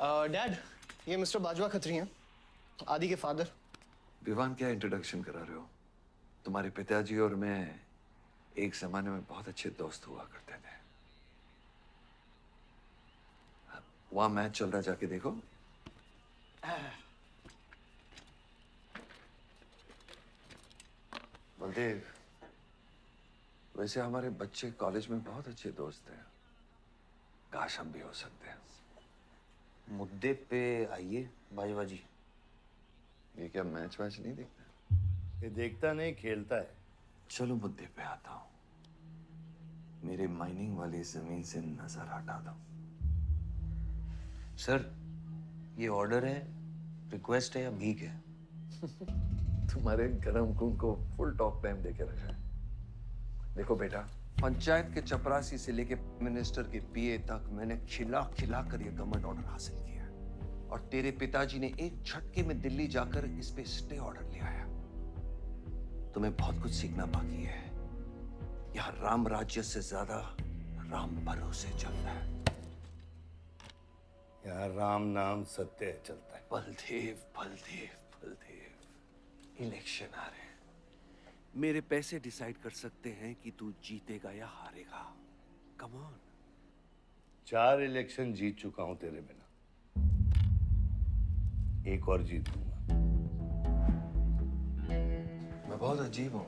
Dad, ये mister Bajwa Khatri हैं, आदि के फादर। विवान, क्या इंट्रोडक्शन करा रहे हो? तुम्हारे पिताजी और मैं एक जमाने में बहुत अच्छे दोस्त हुआ करते थे। वहां मैच चल रहा, जाके देखो। बलदेव, वैसे हमारे बच्चे कॉलेज में बहुत अच्छे दोस्त हैं। काश हम भी हो सकते हैं। मुद्दे पे आइए बाजवा जी। ये क्या मैच वैच नहीं देखता? ये देखता नहीं, खेलता है। चलो मुद्दे पे आता हूँ। मेरे माइनिंग वाली जमीन से नजर हटा दो। सर, ये ऑर्डर है, रिक्वेस्ट है या भीख है? तुम्हारे गरम खून को फुल टॉक टाइम देके रखा है। देखो बेटा, पंचायत के चपरासी से लेके मिनिस्टर के पीए तक मैंने खिला खिला कर ये गवर्नमेंट ऑर्डर हासिल किया है। और तेरे पिताजी ने एक झटके में दिल्ली जाकर इस पे स्टे ऑर्डर ले आया। तुम्हें बहुत कुछ सीखना बाकी है। यहाँ राम राज्य से ज्यादा राम भरोसे चलता है। यहाँ राम नाम सत्य चलता है। बलदेव, बलदेव, बलदेव, इलेक्शन आ रहे हैं। मेरे पैसे डिसाइड कर सकते हैं कि तू जीतेगा या हारेगा। Come on. 4 इलेक्शन जीत चुका हूं तेरे बिना, एक और जीतूंगा। मैं बहुत अजीब हूं।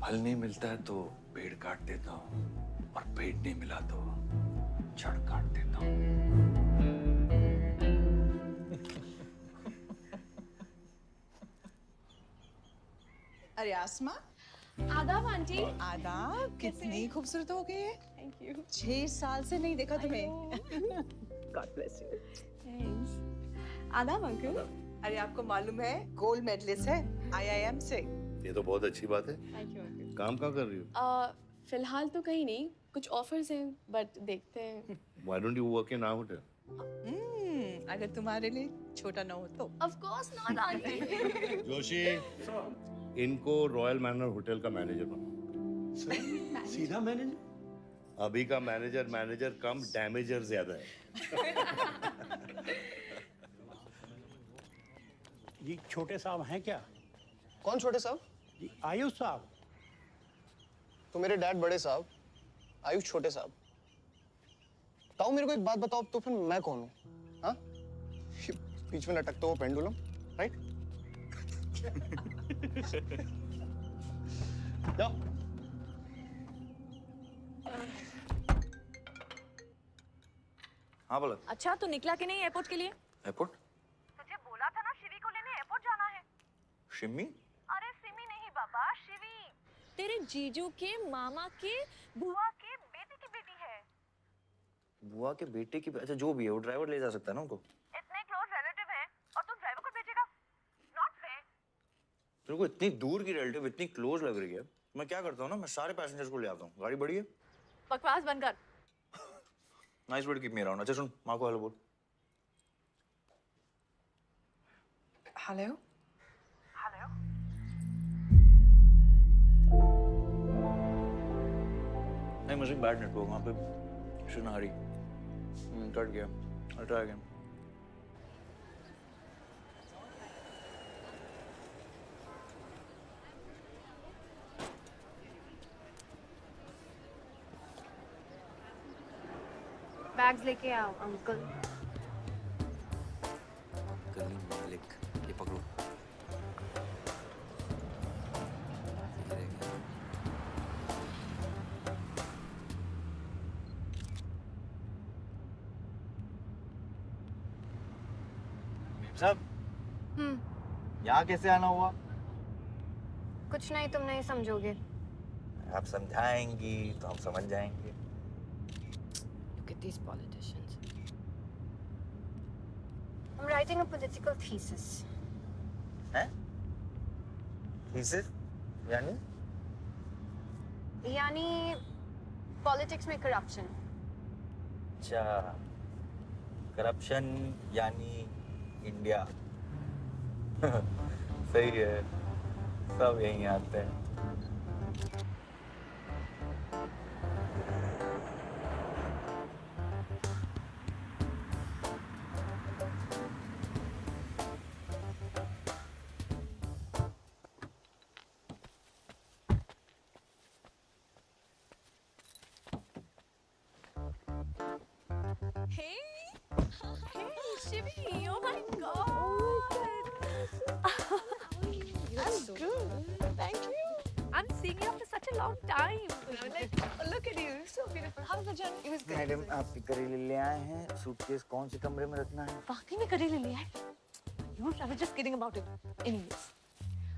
फल नहीं मिलता है तो पेड़ काट देता हूं, और पेड़ नहीं मिला तो जड़ काट देता हूं। अरे आसमा, आदाब आंटी। आदाब। कितनी खूबसूरत हो गई है। Thank you. 6 साल से नहीं देखा तुम्हें। God bless you. थैंक्स। आदाब अंकल। अरे आपको मालूम है, गोल्ड मेडलिस्ट है IIM से। ये तो बहुत अच्छी बात है। Thank you uncle. काम क्या कर रही हो? फिलहाल तो कहीं नहीं, कुछ ऑफर्स हैं बट देखते हैं। Why don't you work in our hotel? अगर तुम्हारे लिए छोटा ना हो तो। Of course not aunty. Joshi, इनको रॉयल मैनर होटल का मैनेजर बनो। सीधा मैनेजर? अभी का मैनेजर कम डैमेजर ज्यादा है। जी छोटे साहब हैं क्या? कौन छोटे साहब? जी आयुष साहब। तो मेरे डैड बड़े साहब, आयुष छोटे साहब। ताऊ, मेरे को एक बात बताओ, तो फिर मैं कौन हूँ? हाँ? बीच में लटकता हुआ पेंडुलम, राइट? जाओ। हाँ बोला। अच्छा, तो निकला कि नहीं एयरपोर्ट के लिए? एयरपोर्ट? तुझे बोला था ना शिवी को लेने एयरपोर्ट जाना है। शिमी? अरे सिमी नहीं बाबा, शिवी तेरे जीजू के मामा के बुआ के बेटे की बेटी है। बुआ के बेटे की? अच्छा जो भी है, वो ड्राइवर ले जा सकता है ना उनको? इतने क्लोज रिलेटिव हैं और तुम ड्राइवर को भेजेगा? Not fair. तेरे को इतनी दूर की रिलेटिव इतनी क्लोज लग रही है। मैं क्या करता हूँ ना, मैं सारे पैसेंजर्स को ले आता हूँ। गाड़ी बड़ी है। बकवास बंद कर। Nice word, keep me around. अच्छा सुन, माँ को हेलो बोल। हेलो। हेलो। नहीं, मुझे बैड नेटवर्क वहाँ पे। सुनारी कट गया। I'll try again. बैग्स लेके आओ अंकल। गली मालिक, ये पकड़ो। ये रह गया। सब यहाँ कैसे आना हुआ? कुछ नहीं, तुम नहीं समझोगे। आप समझाएंगी तो हम समझ जाएंगे। Look at these politicians. I'm writing a political thesis. हैं? थीसिस? यानी? यानी पॉलिटिक्स में करप्शन। अच्छा, करप्शन यानी इंडिया। सही है, सब यहीं आते हैं। Hey, Shivi! Oh my God! I'm good. Thank you. I'm seeing you after such a long time. Look at you, so beautiful. How was the journey? It was good. Madam आप करेले ले आए हैं, सूटकेस कौन से कमरे में रखना है? वाकई में करेले ले आए? I was just kidding about it. Anyways,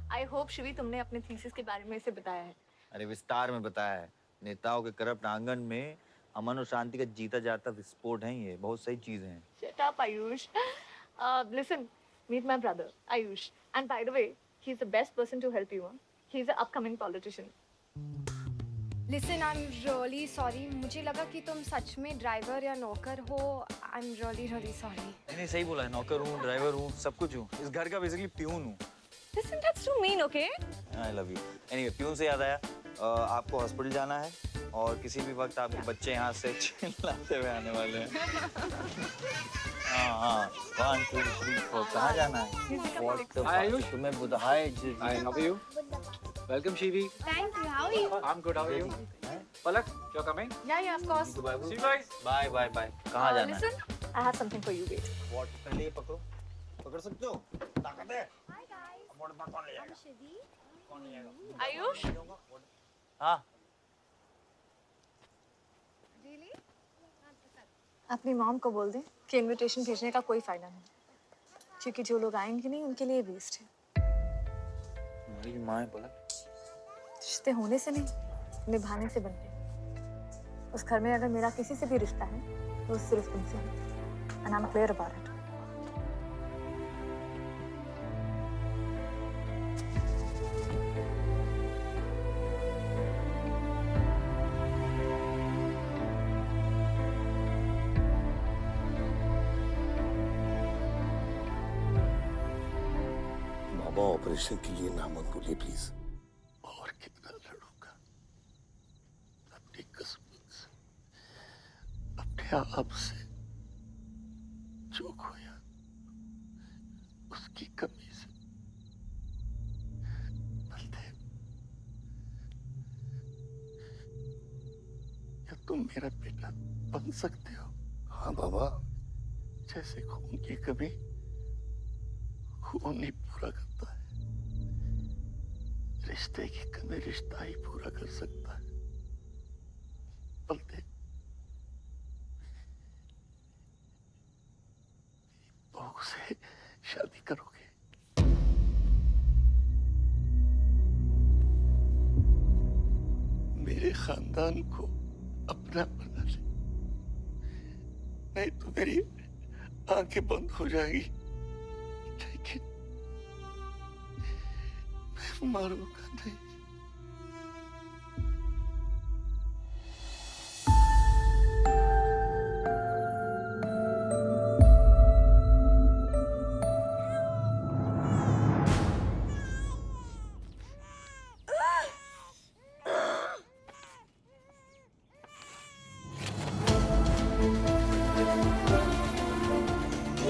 I hope Shivi तुमने अपने थीसिस के बारे में इसे बताया है. अरे विस्तार में बताया है। नेताओं के करप्ट आंगन में अमन और शांति का जीता जाता विस्फोट है ये। बहुत सही चीजें हैं। Shut up, Ayush. Listen, meet my brother, Ayush. And by the way, he's the best person to help you. Huh? He's an upcoming politician. Listen, I'm really sorry. मुझे लगा कि तुम सच में ड्राइवर या नौकर हो. I'm really sorry. नहीं सही बोला है। नौकर हूँ, ड्राइवर हूँ, सब कुछ हूँ। इस घर का बेसिकली प्यून हूँ। Listen, that's too mean, okay? I love you. Anyway, peon से याद आया, आपको हॉस्पिटल जाना है और किसी भी वक्त आपके बच्चे यहाँ से चिल्लाते हुए आने वाले हैं। हाँ 1 2 3 4 कहाँ जाना है? आयुष तुम्हें बुधाए Hi, how are you? Welcome, Shivi. Thank you. How are you? I'm good. How are you? Palak, you're coming? Yeah, of course. See you guys. Bye bye bye. कहाँ जाना है? Listen, I have something for you, wait. What? पहले ये पकड़ो, पकड़ सकते हो? ताकत है? Hi guys. मोड़ पर कौन ले जाएगा? I'm Shivi. कौन ले जाएगा? Ayush? हाँ। Really? अपनी मॉम को बोल दे कि इनविटेशन भेजने का कोई फायदा नहीं, क्योंकि जो लोग आएंगे नहीं उनके लिए वेस्ट है. मेरी माँ है बोला। रिश्ते होने से नहीं, निभाने से बनते हैं. उस घर में अगर मेरा किसी से भी रिश्ता है तो सिर्फ तुमसे है. And I'm clear about it. Baba operation के लिए नामक बोलिए प्लीज। और कितना लड़ूंगा अपनी किस्मत से, अपने आप से। जो खोया उसकी कमी से। बलदेव, क्या तुम मेरा बेटा बन सकते हो? हाँ बाबा। जैसे खून की कमी खून नहीं पूरा करता है, रिश्ते की कमी रिश्ता ही पूरा कर सकता है। बलदेव, बहू से शादी करोगे? मेरे खानदान को अपना बना ले, नहीं तो मेरी आंखें बंद हो जाएगी। लेकिन मैं मारूंगा नहीं।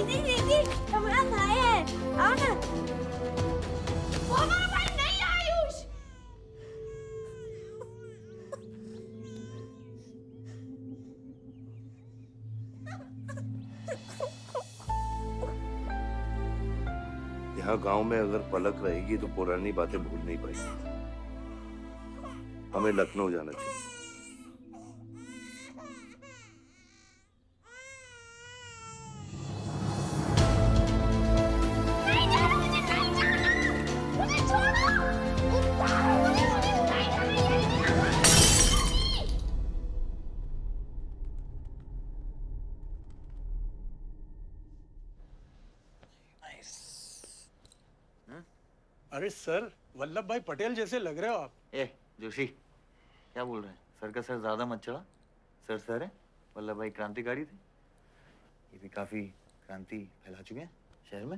दीदी, हमारा भाई है। आओ ना। वो हमारा भाई नहीं है, आयुष। यहाँ गांव में अगर पलक रहेगी तो पुरानी बातें भूल नहीं पाएगी। हमें लखनऊ जाना चाहिए। नहीं जाना, मुझे नहीं जाना। मुझे छोड़ो। मुझे नहीं जाना। अरे सर, वल्लभ भाई पटेल जैसे लग रहे हो आप। ए जोशी, क्या बोल रहे हैं? सर का सर ज्यादा मत चढ़ा। सर है। वल्लभ भाई क्रांतिकारी थे। ये भी काफी क्रांति फैला चुके हैं शहर में।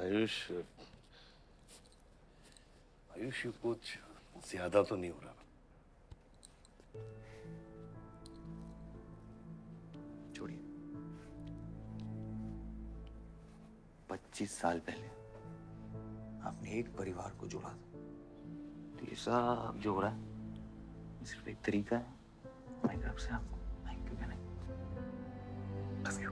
आयुष, आयुष, ये कुछ ज्यादा तो नहीं हो रहा? छोड़िए। 25 साल पहले आपने एक परिवार को जोड़ा था, तो ये सब जो हो रहा है ये सिर्फ एक तरीका है। My God. तरफ से आपको थैंक यू कहने। Love you.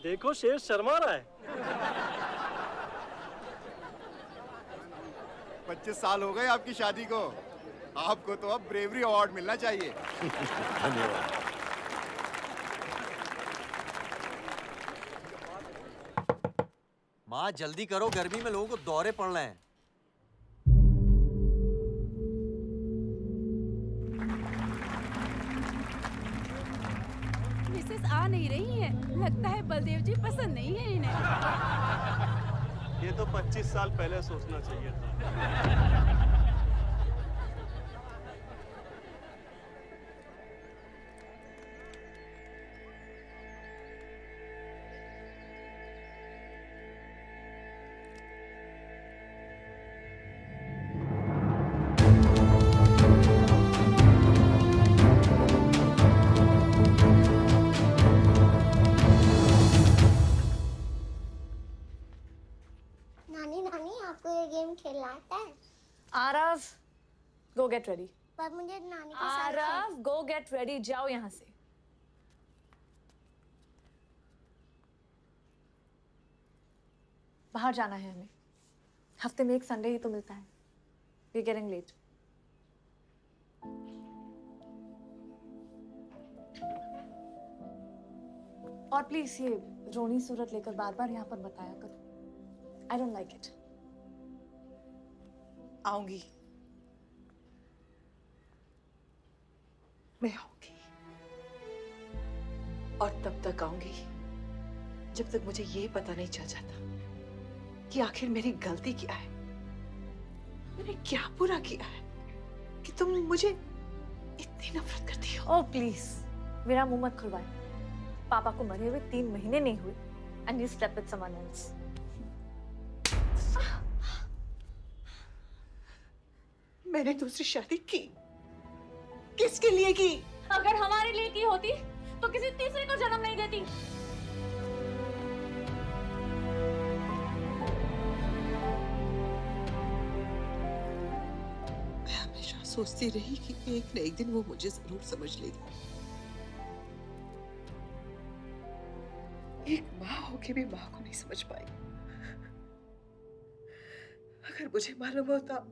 देखो शेर शर्मा रहा है। 25 साल हो गए आपकी शादी को, आपको तो अब ब्रेवरी अवार्ड मिलना चाहिए। धन्यवाद। माँ जल्दी करो, गर्मी में लोगों को दौरे पड़ रहे हैं। मिसेस आ नहीं रही है, लगता है बलदेव जी पसंद नहीं है इन्हें। ये तो 25 साल पहले सोचना चाहिए था। नानी नानी आपको ये गेम खेलना आता है? आरव, गो गेट रेडी। पर मुझे नानी के साथ आरव, गो गेट रेडी, जाओ यहाँ से। बाहर जाना है हमें, हफ्ते में एक संडे ही तो मिलता है। We getting late. और प्लीज ये रोनी सूरत लेकर बार बार यहाँ पर बताया करो। I don't like it. आऊंगी, मैं आऊंगी, और तब तक आऊंगी जब तक मुझे ये पता नहीं चल जाता कि आखिर मेरी गलती क्या है। मैंने क्या बुरा किया है कि तुम मुझे इतनी नफरत करती हो? ओह प्लीज, मेरा मुंह मत खुलवाए। पापा को मरे हुए 3 महीने नहीं हुए and you slept with someone else. मैंने दूसरी शादी की, किसके लिए की? अगर हमारे लिए की होती तो किसी तीसरे को जन्म नहीं देती। मैं हमेशा सोचती रही कि एक न एक दिन वो मुझे जरूर समझ लेगी। एक माँ होके भी माँ को नहीं समझ पाई। अगर मुझे मालूम होता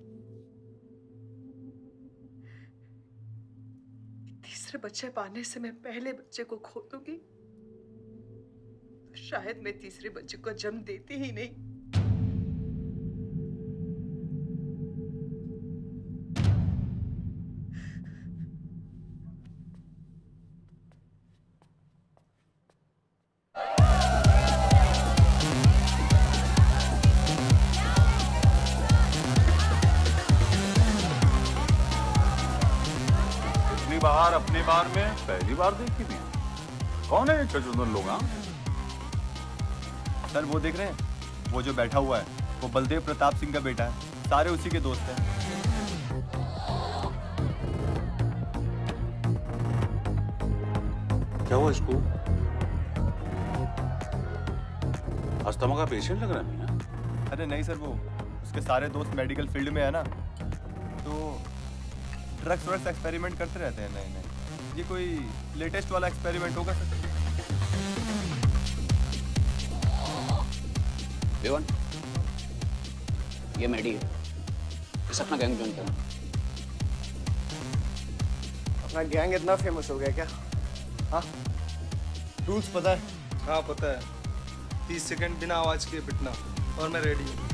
तीसरे बच्चे पाने से मैं पहले बच्चे को खो दूंगी, तो शायद मैं तीसरे बच्चे को जन्म देती ही नहीं। बाहर अपने बार में पहली बार देखी थी। कौन है ये चचुंदर लोग? हाँ सर वो देख रहे हैं, वो जो बैठा हुआ है वो बलदेव प्रताप सिंह का बेटा है, सारे उसी के दोस्त हैं। क्या हुआ इसको? अस्थमा का पेशेंट लग रहा है ना? अरे नहीं सर, वो उसके सारे दोस्त मेडिकल फील्ड में है ना, तो ड्रग्स एक्सपेरिमेंट करते रहते हैं। नहीं ये कोई लेटेस्ट वाला एक्सपेरिमेंट होगा सर। विवन, ये मैडी है, इस अपना गैंग ज्वाइन करना। अपना गैंग इतना फेमस हो गया क्या? हाँ, रूल्स पता है? हाँ पता है। 30 सेकंड बिना आवाज के पिटना, और मैं रेडी हूँ।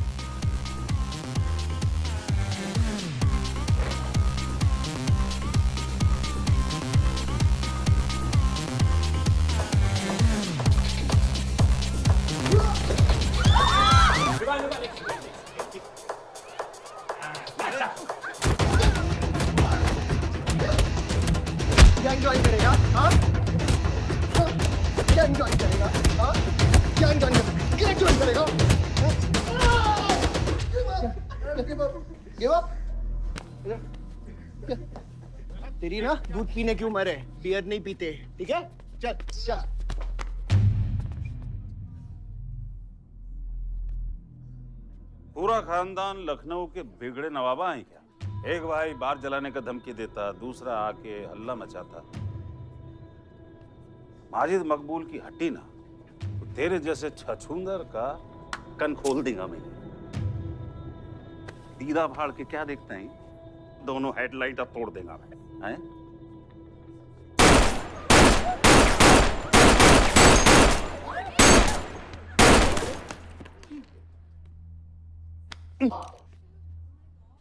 गैंग ज्वाइन करेगा? हाँ? गैंग ज्वाइन करेगा? हाँ? गैंग ज्वाइन करेगा? Give up. तेरी ना दूध पीने की उम्र है, बियर नहीं पीते, ठीक है? चल चल। पूरा खानदान लखनऊ के बिगड़े नवाबा हैं क्या? एक भाई बार जलाने का धमकी देता, दूसरा आके हल्ला मचाता। माजिद मकबूल की हट्टी ना तो तेरे जैसे छछूंदर का कन खोल देगा मैं। दीदा फाड़ के क्या देखते हैं? दोनों हेडलाइट अब तोड़ देगा मैं, हैं?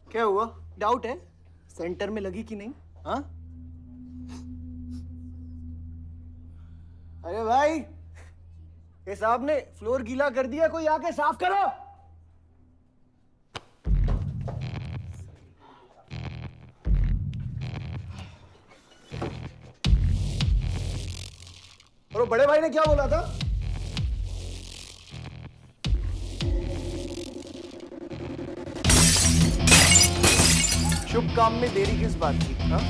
क्या हुआ? डाउट है सेंटर में लगी कि नहीं? हाँ? अरे भाई, ये साहब ने फ्लोर गीला कर दिया, कोई आके साफ करो। और वो बड़े भाई ने क्या बोला था? शुभ काम में देरी किस बात की? हाँ?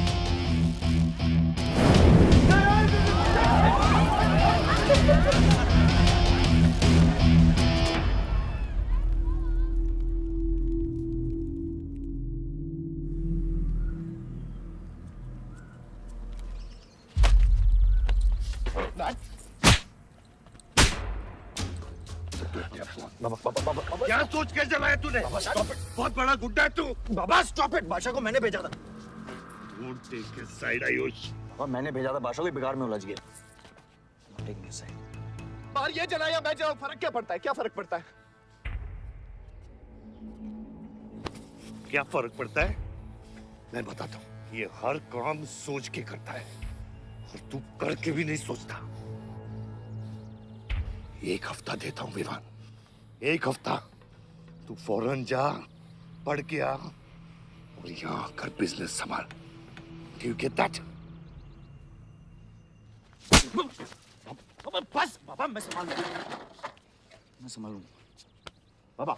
क्या सोच के जलाया तूने? बहुत बड़ा गुड्डा है तू। बाबा स्टॉप इट, बादशाह को मैंने भेजा था। Don't take his side Ayush. और मैंने भेजा था, बादशाह को बिगाड़ में उलझ गया। Take his side. बाहर ये जलाया मैं जलाऊं, फर्क क्या पड़ता है? क्या फर्क पड़ता है? क्या फर्क पड़ता है? मैं बताता हूँ। ये हर काम सोच के करता है और तू करके भी नहीं सोचता। एक हफ्ता देता हूँ विवान, एक हफ्ता। तू फौरन जा, पढ़ के आ और यहाँ आकर बिजनेस संभाल। Do you get that? बस बाबा, मैं संभाल लूंगा, मैं संभाल लूंगा। बाबा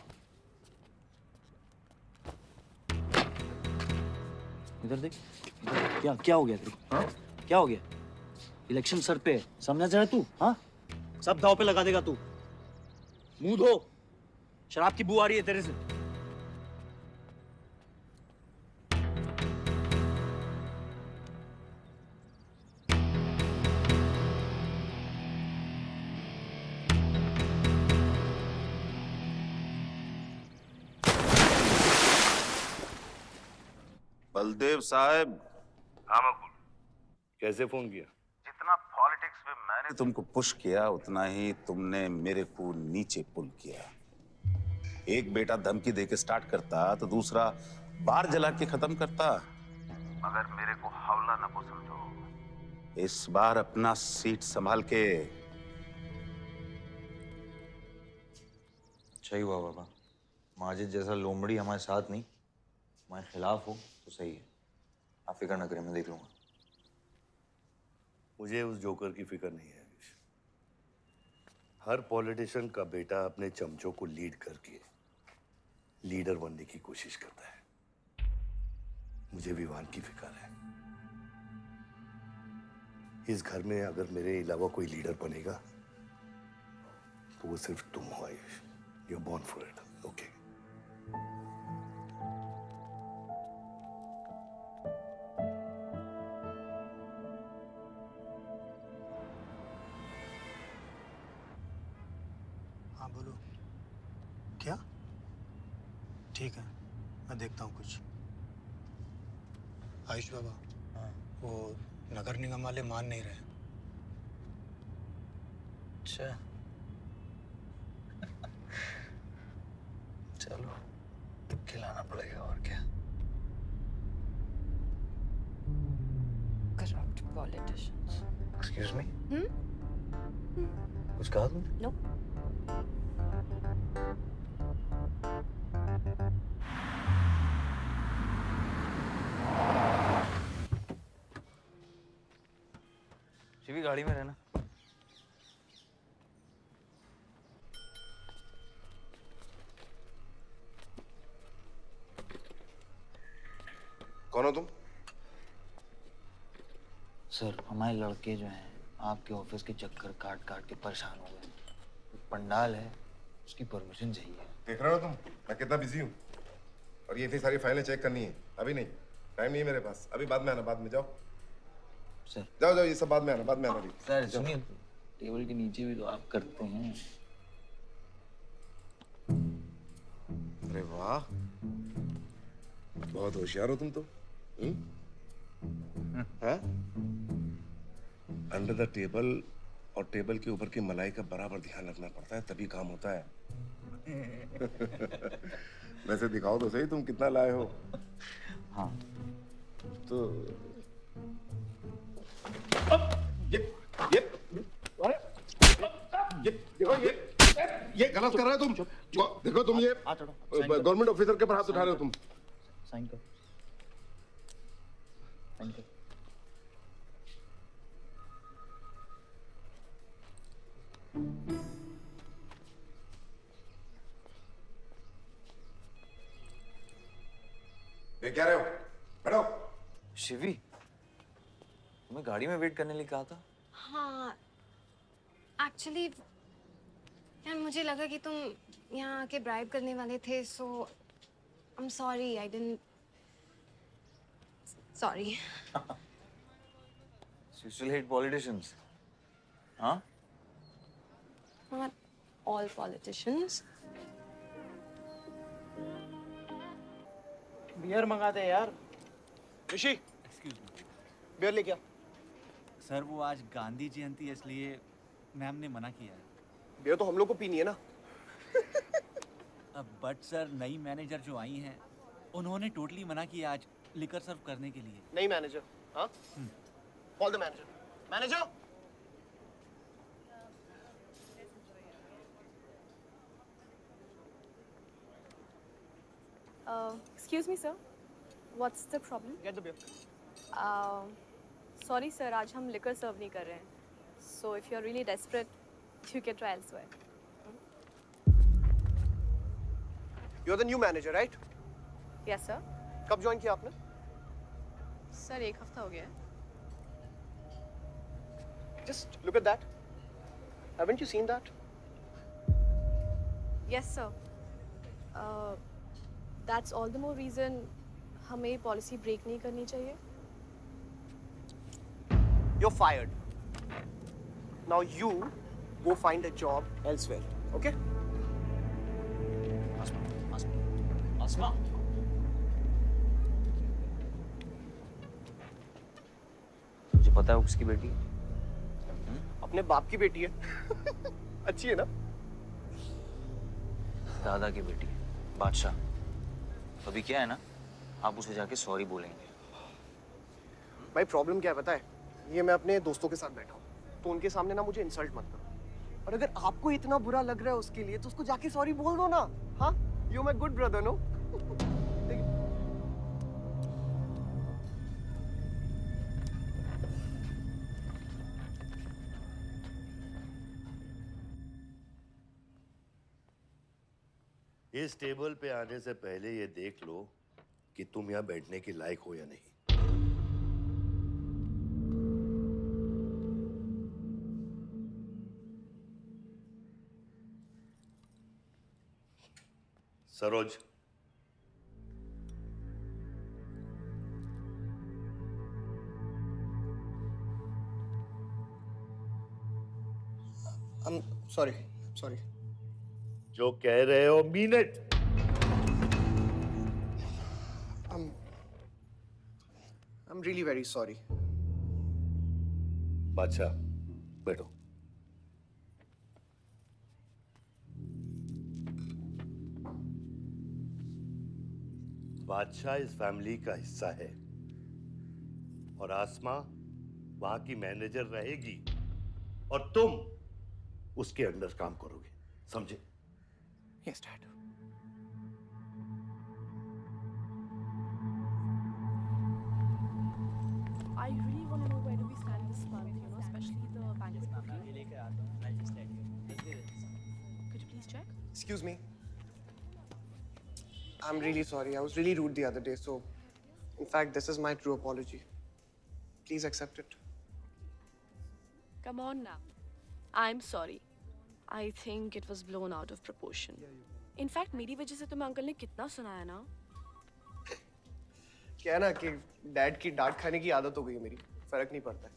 इधर देख। क्या क्या हो गया तेरे? हाँ? क्या हो गया? इलेक्शन सर पे, समझा जरा तू? हाँ? सब दाव पे लगा देगा तू। मुंह धो, शराब की बू आ रही है तेरे से। बलदेव साहब। हाँ मकबूल, कैसे फोन किया? जितना पॉलिटिक्स में मैंने तुमको पुश किया, उतना ही तुमने मेरे को नीचे पुल किया। एक बेटा धमकी देके स्टार्ट करता तो दूसरा बार जला के खत्म करता। मगर मेरे को हवला ना को समझो। इस बार अपना सीट संभाल के। अच्छा ही हुआ बाबा, माजिद जैसा लोमड़ी हमारे साथ नहीं, हमारे खिलाफ हो तो सही है। आप फिक्र ना करें, मैं देख लूंगा। मुझे उस जोकर की फिक्र नहीं है। हर पॉलिटिशियन का बेटा अपने चमचों को लीड करके लीडर बनने की कोशिश करता है। मुझे विवान की फिक्र है। इस घर में अगर मेरे अलावा कोई लीडर बनेगा तो वो सिर्फ तुम हो Ayush. You are born for it, okay? हाँ बोलो। क्या? ठीक है, मैं देखता हूँ कुछ। आयुष बाबा, वो नगर निगम वाले मान नहीं रहे। अच्छा चलो, खिलाना पड़ेगा और क्या। Corrupt politicians. एक्सक्यूज मी, कुछ कहा तुमने? No. शिवी गाड़ी में रहना। हो तुम? सर हमारे लड़के जो हैं आपके ऑफिस के चक्कर काट काट के परेशान हो गए। पंडाल है, उसकी परमिशन चाहिए। देख रहे हो तुम मैं कितना बिजी हूँ, और ये इतनी सारी फाइलें चेक करनी है। अभी नहीं, टाइम नहीं है मेरे पास। अभी बाद में आना, बाद में जाओ। सर जाओ जाओ, ये सब बाद में आना, बाद में आना। अभी सर सुनिए, टेबल के नीचे भी तो आप करते हैं। अरे वाह, बहुत होशियार हो तुम तो। हाँ? अंडर द टेबल और टेबल के ऊपर की मलाई का बराबर ध्यान रखना पड़ता है, तभी काम होता है। वैसे दिखाओ तो सही तुम कितना लाए हो। हाँ तो ये गलत कर रहे हो तुम। देखो तुम ये गवर्नमेंट ऑफिसर के ऊपर हाथ उठा रहे हो तुम। साइन करो, साइन करो। ये क्या रहे हो? बैठो। शिवी, तुम्हें गाड़ी में वेट करने लिए कहा था। हाँ, एक्चुअली यार मुझे लगा कि तुम यहाँ आके ब्राइब करने वाले थे, so I am sorry, I didn't, sorry. You still hate politicians, huh? Not all politicians. Beer मंगाते हैं यार। ऋषि, एक्सक्यूज मी बियर लेके आ। सर, वो आज गांधी जयंती है इसलिए मैम ने मना किया है। बियर तो हम लोग को पीनी है ना। बट सर, नई मैनेजर जो आई हैं उन्होंने टोटली मना किया आज लिकर सर्व करने के लिए। नहीं मैनेजर, हाँ? Call the manager. Manager, Excuse me, sir. What's the problem? get the beer. Sorry, sir. आज हम liquor serve नहीं कर रहे हैं. So if you're really desperate, you can try elsewhere. You're the new manager, right? Yes, sir. कब join किया आपने? Sir, एक हफ्ता हो गया है. Just look at that. Haven't you seen that? Yes, sir. That's all the more reason हमें policy break नहीं करनी चाहिए. You're fired. Now you go find a job elsewhere, okay? आसमा, मुझे पता है वो किसकी बेटी है। अपने बाप की बेटी है। अच्छी है ना? दादा की बेटी है, बादशाह। तो अभी क्या है ना, आप उसे जाके सॉरी बोलेंगे। भाई प्रॉब्लम क्या है पता है? ये मैं अपने दोस्तों के साथ बैठा हूँ, तो उनके सामने ना मुझे इंसल्ट मत करो। और अगर आपको इतना बुरा लग रहा है उसके लिए, तो उसको जाके सॉरी बोल दो ना। हाँ? You my good brother, no? इस टेबल पे आने से पहले ये देख लो कि तुम यहाँ बैठने के लायक हो या नहीं। सरोज, सॉरी। जो कह रहे हो mean it. I'm really very sorry. बादशाह, बैठो। बादशाह इस फैमिली का हिस्सा है और आसमा वहां की मैनेजर रहेगी और तुम उसके अंडर काम करोगे, समझे? Yes, Dad. I really want to know where do we stand this month, you know, especially the banquet booking. Could you please check? Excuse me. I'm really sorry. I was really rude the other day, so In fact, this is my true apology. Please accept it. Come on now. I'm sorry. I think it was blown out of proportion. In fact, मेरी वजह से तुम्हें uncle ने कितना सुनाया ना? क्या है ना कि डैड की डांट खाने की आदत हो गई है मेरी, फर्क नहीं पड़ता है।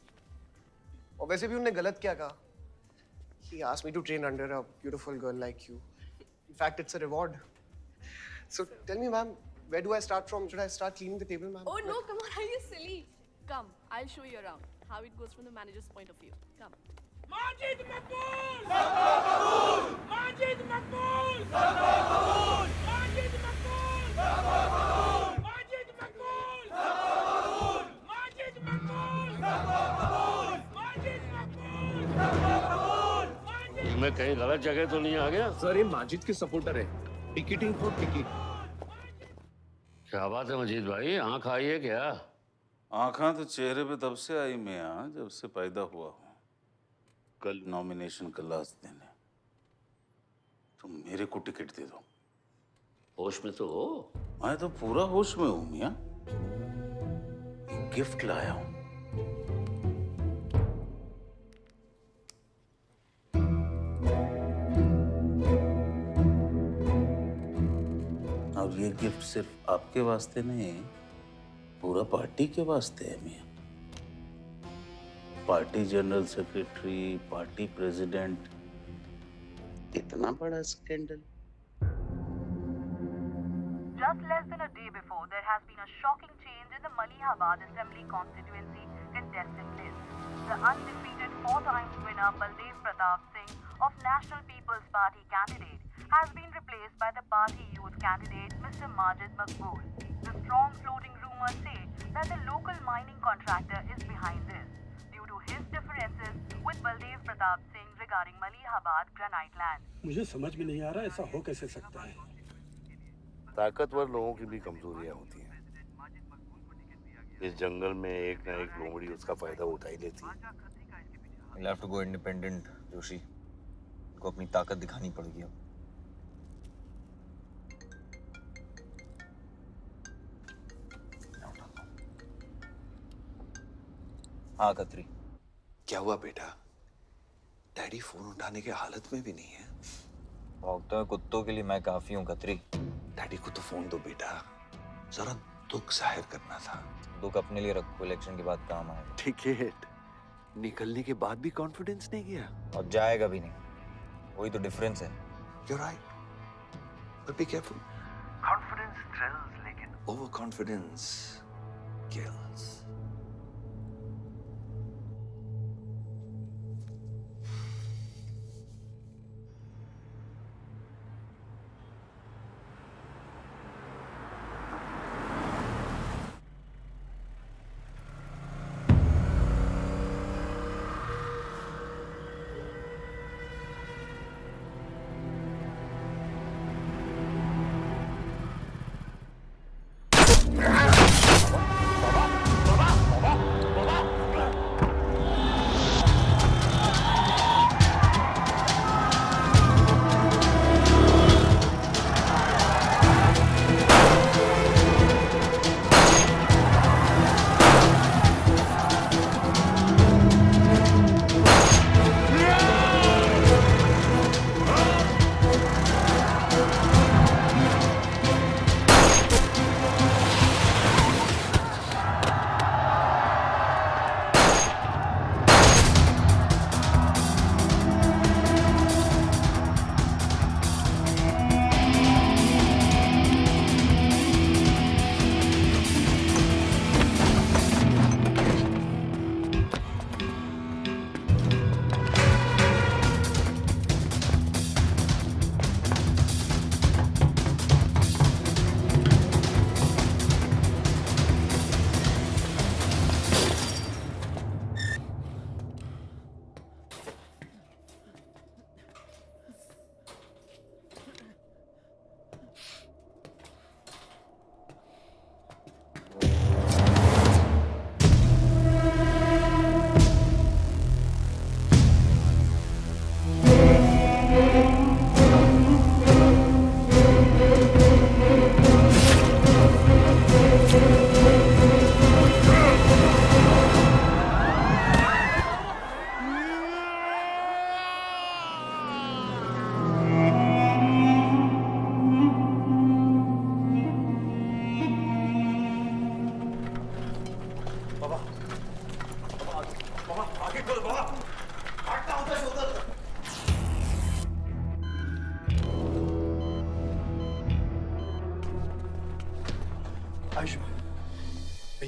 और वैसे भी उन्होंने गलत क्या कहा? He asked me to train under a beautiful girl like you. In fact, it's a reward. So tell me, ma'am, where do I start from? Should I start cleaning the table, ma'am? Oh no, come on, are you silly? Come, I'll show you around how it goes from the manager's point of view. Come. Majid Makbul! Makbul! Majid Makbul! Makbul! Majid Makbul! Makbul! Majid Makbul! Makbul! Majid Makbul! Makbul! Majid Makbul! Makbul! मैं कहीं गलत जगह तो नहीं आ गया? Sir ये माजिद के supporter है, टिकटिंग फॉर टिकट। क्या बात है मजीद भाई, आंख आई है क्या? आंखें तो चेहरे पे तब से आई मियां जब से पैदा हुआ हूँ। कल नॉमिनेशन का लास्ट दिन है, तुम मेरे को टिकट दे दो। होश में तो हो? मैं तो पूरा होश में हूँ मियां। गिफ्ट लाया हूँ। अब ये गिफ्ट सिर्फ आपके वास्ते नहीं, पूरा पार्टी के वास्ते है मियां। Party general secretary, party president, इतना बड़ा scandal. Just less than a day before, there has been a shocking change in the Malihabad Assembly constituency contestant list. The undefeated 4-time winner Baldev Pratap Singh of National People's Party candidate has been replaced by the party youth candidate Mr. Majid Makbul. The strong floating rumors say that the local mining contractor is behind this due to his differences with Baldev Pratap Singh regarding Malihabad granite land. मुझे समझ में नहीं आ रहा ऐसा हो कैसे सकता है। ताकतवर लोगों की भी कमजोरियां होती हैं। इस जंगल में एक ना एक लोमड़ी उसका फायदा उठा ही लेती है। You'll have to go independent, Joshi. उनको अपनी ताकत दिखानी पड़ेगी अब। हाँ खत्री। क्या हुआ बेटा? डैडी फोन उठाने के हालत में भी नहीं है। भौंकते हुए कुत्तों के लिए मैं काफी हूँ खत्री। डैडी को तो फोन दो बेटा, जरा दुख जाहिर करना था। दुख अपने लिए रखो, इलेक्शन के बाद काम आएगा। टिकट निकलने के बाद भी कॉन्फिडेंस नहीं गया और जाएगा भी नहीं, वही तो डिफरेंस है। You're right, but be careful. Confidence thrills, लेकिन overconfidence kills.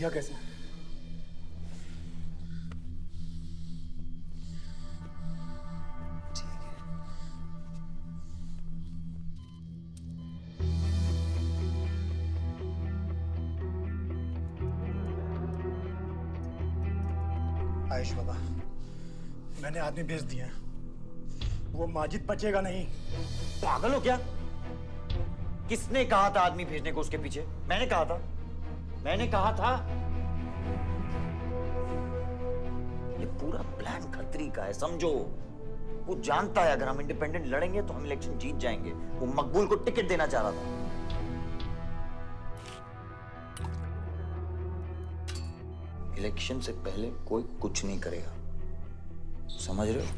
भैया कैसे हैं? आयुष बाबा, मैंने आदमी भेज दिए हैं। वो माजिद बचेगा नहीं। पागल हो क्या? किसने कहा था आदमी भेजने को उसके पीछे? मैंने कहा था। ये पूरा प्लान खतरी का है, समझो। वो जानता है अगर हम इंडिपेंडेंट लड़ेंगे तो हम इलेक्शन जीत जाएंगे। वो मकबूल को टिकट देना चाह रहा था। इलेक्शन से पहले कोई कुछ नहीं करेगा, समझ रहे हो?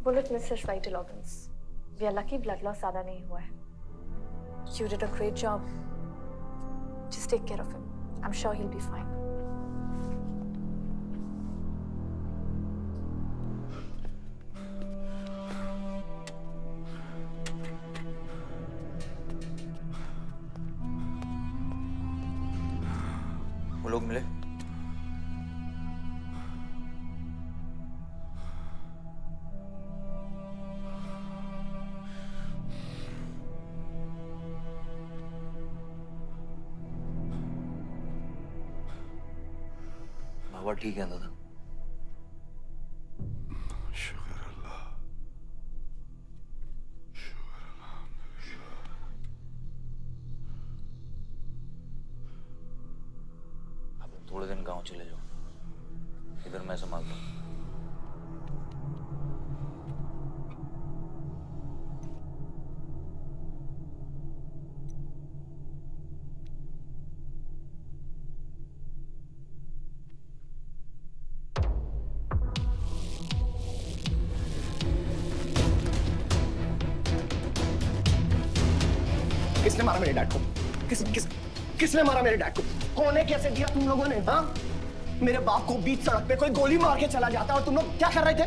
Bullet misses vital organs. We are lucky blood loss ज्यादा नहीं हुआ है। You did a great job. Just take care of him. I am sure he will be fine. वो लोग मिले? बाबा ठीक है दादा? शुक्र अल्लाह। आप थोड़े दिन गांव चले जाओ, इधर मैं संभालता हूँ। किसने मारा मेरे डैड को? किसने मारा मेरे डैड को? कौन है? कैसे दिया तुम लोगों ने? हाँ, मेरे बाप को बीच सड़क पे कोई गोली मार के चला जाता और तुम लोग क्या कर रहे थे?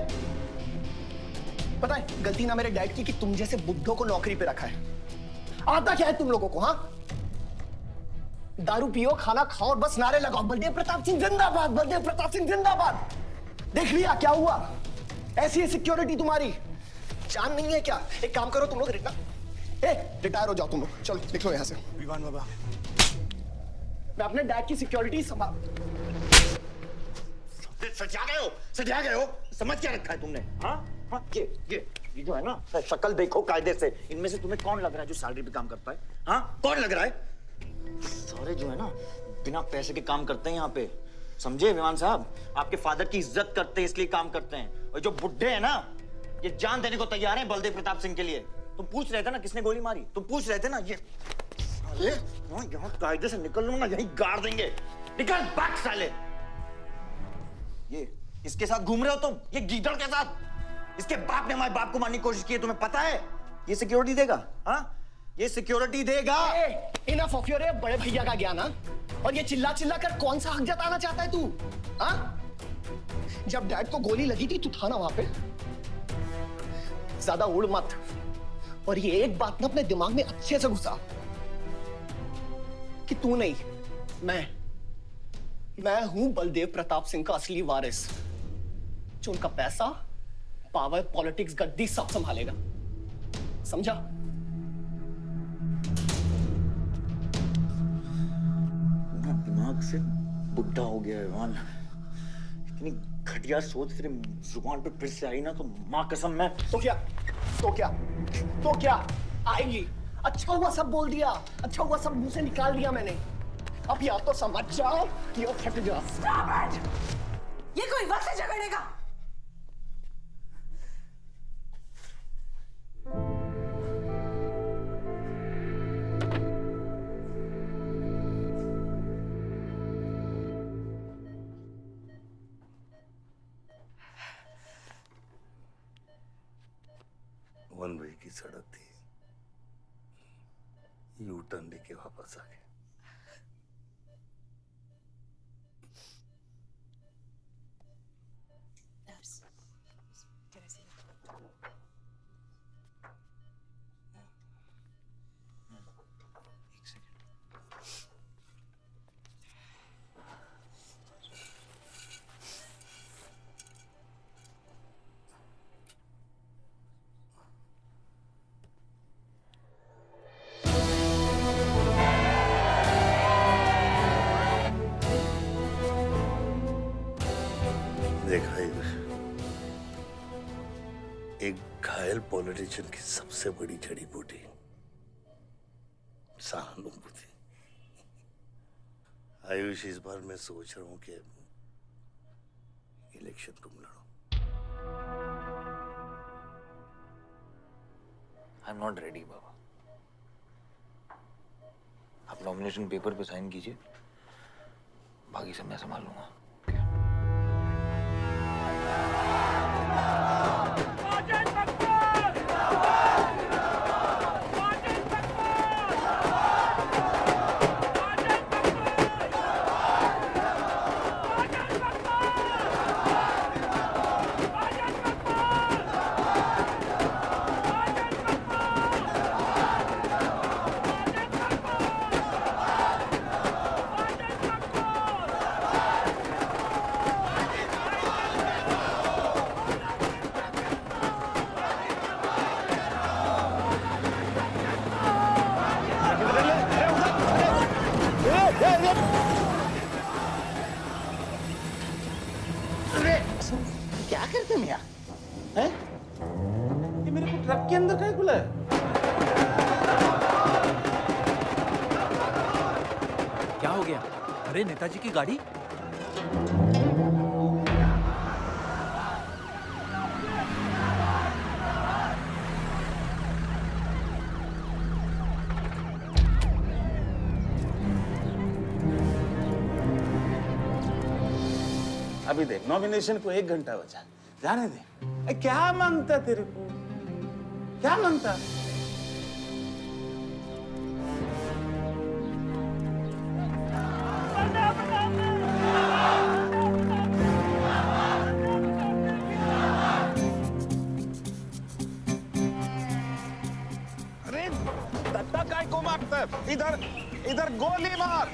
पता है गलती ना मेरे डैड की कि तुम जैसे बुड्ढों को नौकरी पे रखा है। आता क्या है तुम लोगों को? हाँ, दारू पियो, खाना खाओ और बस नारे लगाओ, बलदेव प्रताप सिंह जिंदाबाद, बलदेव प्रताप सिंह जिंदाबाद। देख लिया क्या हुआ? ऐसी है सिक्योरिटी तुम्हारी। जान नहीं है क्या? एक काम करो तुम लोग, रिटायर हो जाओ तुम लोग। चलो निकलो यहाँ से। विवान बाबा, मैं अपने डैड की सिक्योरिटी संभाल। सजा गए हो। समझ क्या रखा है तुमने? हाँ हाँ, ये जो है ना, शक्ल देखो कायदे से। इनमें से तुम्हें कौन लग रहा है जो सैलरी पे काम करता है? हाँ, कौन लग रहा है? सारे जो है ना बिना पैसे के काम करते हैं यहाँ पे, समझे विमान साहब? आपके फादर की इज्जत करते हैं इसलिए काम करते हैं। और जो बुड्ढे हैं ना, ये जान देने को तैयार हैं बलदेव प्रताप सिंह के लिए। तुम पूछ रहे थे ना किसने गोली मारी? तुम पूछ रहे थे ना? ये साले यहाँ कायदे से निकल लूंगा, यहीं गाड़ देंगे। निकल भाग साले। ये इसके साथ घूम रहे हो तुम, ये गीदड़ के साथ। इसके बाप ने हमारे बाप को मारने की कोशिश की है, तुम्हें पता है? ये सिक्योरिटी देगा? हाँ, ये सिक्योरिटी देगा। इनफ ऑफ योर बड़े भैया का ज्ञान। और ये चिल्ला चिल्ला कर कौन सा हक जताना चाहता है तू? हाँ, जब डैड को गोली लगी थी तू था ना वहां पे? ज्यादा उड़ मत। और ये एक बात ना अपने दिमाग में अच्छे से घुसा कि तू नहीं, मैं हूं बलदेव प्रताप सिंह का असली वारिस, जो उनका पैसा, पावर, पॉलिटिक्स, गद्दी सब संभालेगा। समझा? दिमाग से बुढ़ा हो गया है मान। इतनी घटिया सोच तेरे जुबान पे फिर से आई ना तो माँ कसम मैं तो क्या आएगी? अच्छा हुआ सब बोल दिया, अच्छा हुआ सब मुंह से निकाल दिया मैंने। अब या तो समझ जाओ या फट जाओ। ये कोई वक्त है झगड़ने का? वन वे की सड़क थी, यू टर्न लेके वापस आ गए। देखा एक घायल पॉलिटिशियन की सबसे बड़ी जड़ी बूटी सहानुभूति। आयुष, इस बार मैं सोच रहा हूं कि इलेक्शन तुम लड़ो। आई एम नॉट रेडी बाबा। आप नॉमिनेशन पेपर पे साइन कीजिए, बाकी सब मैं संभालूंगा। क्या करते मियां? हैं? ये मेरे को ट्रक के अंदर कहीं बुलाया? क्या हो गया? अरे नेताजी की गाड़ी। अभी देख, नॉमिनेशन को 1 घंटा बचा, जाने दे। क्या मांगता तेरे को? क्या मांगता? अरे दत्ता काय को मारता है? इधर इधर गोली मार।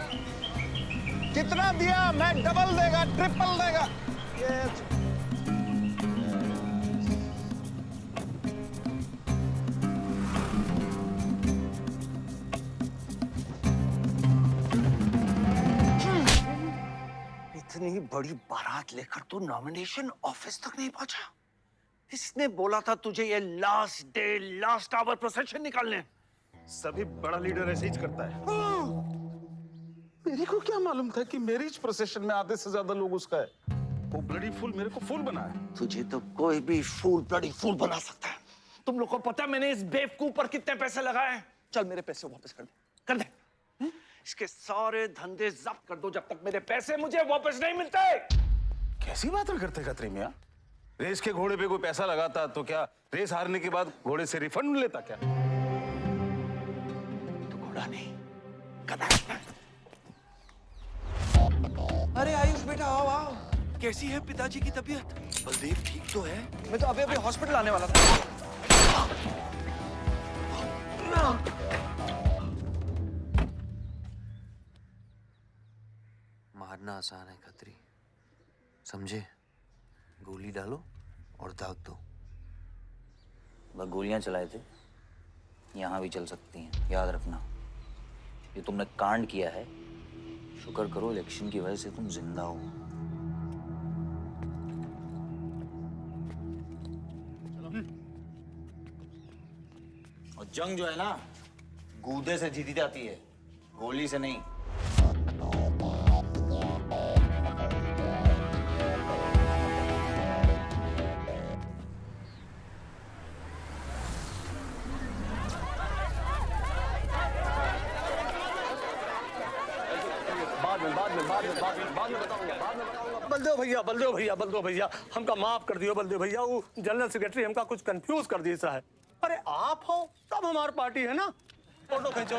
कितना दिया? मैं डबल देगा, ट्रिपल देगा। इतनी बड़ी बारात लेकर तू नॉमिनेशन ऑफिस तक नहीं पहुंचा? इसने बोला था तुझे ये last day last hour procession निकालने। सभी बड़ा लीडर ऐसे ही करता है। मेरे को क्या मालूम था कि मैरिज प्रोसेशन में आधे से ज्यादा लोग उसका है। वो ब्लडी फूल मेरे को फूल बना है। तुझे तो कोई भी फूल ब्लडी फूल बना सकता है। तुम लोग को पता है मैंने इस बेवकूफ पर कितने पैसे लगाए हैं? चल मेरे पैसे वापस कर दे, कर दे। इसके सारे धंधे जब्त कर दो जब तक मेरे पैसे मुझे वापस नहीं मिलते। कैसी बातें करते खतरे मियां? रेस के घोड़े पे कोई पैसा लगाता तो क्या रेस हारने के बाद घोड़े से रिफंड लेता क्या? तो घोड़ा नहीं, गधा। अरे आयुष बेटा, आओ आओ। कैसी है पिताजी की तबीयत? बलदेव ठीक तो है? मैं तो अभी हॉस्पिटल आने वाला था। मारना आसान है खत्री, समझे? गोली डालो और दाग दो। वह गोलियां चलाए थे, यहाँ भी चल सकती हैं, याद रखना। ये तुमने कांड किया है, शुक्र करो इलेक्शन की वजह से तुम जिंदा हो। और जंग जो है ना, गूदे से जीती जाती है, गोली से नहीं। बलदेव भैया हमका माफ कर दियो। बलदेव भैया, वो जनरल सेक्रेटरी हमका कुछ कंफ्यूज कर दी सा है। अरे आप हो तब हमारी पार्टी है ना। फोटो खींचो।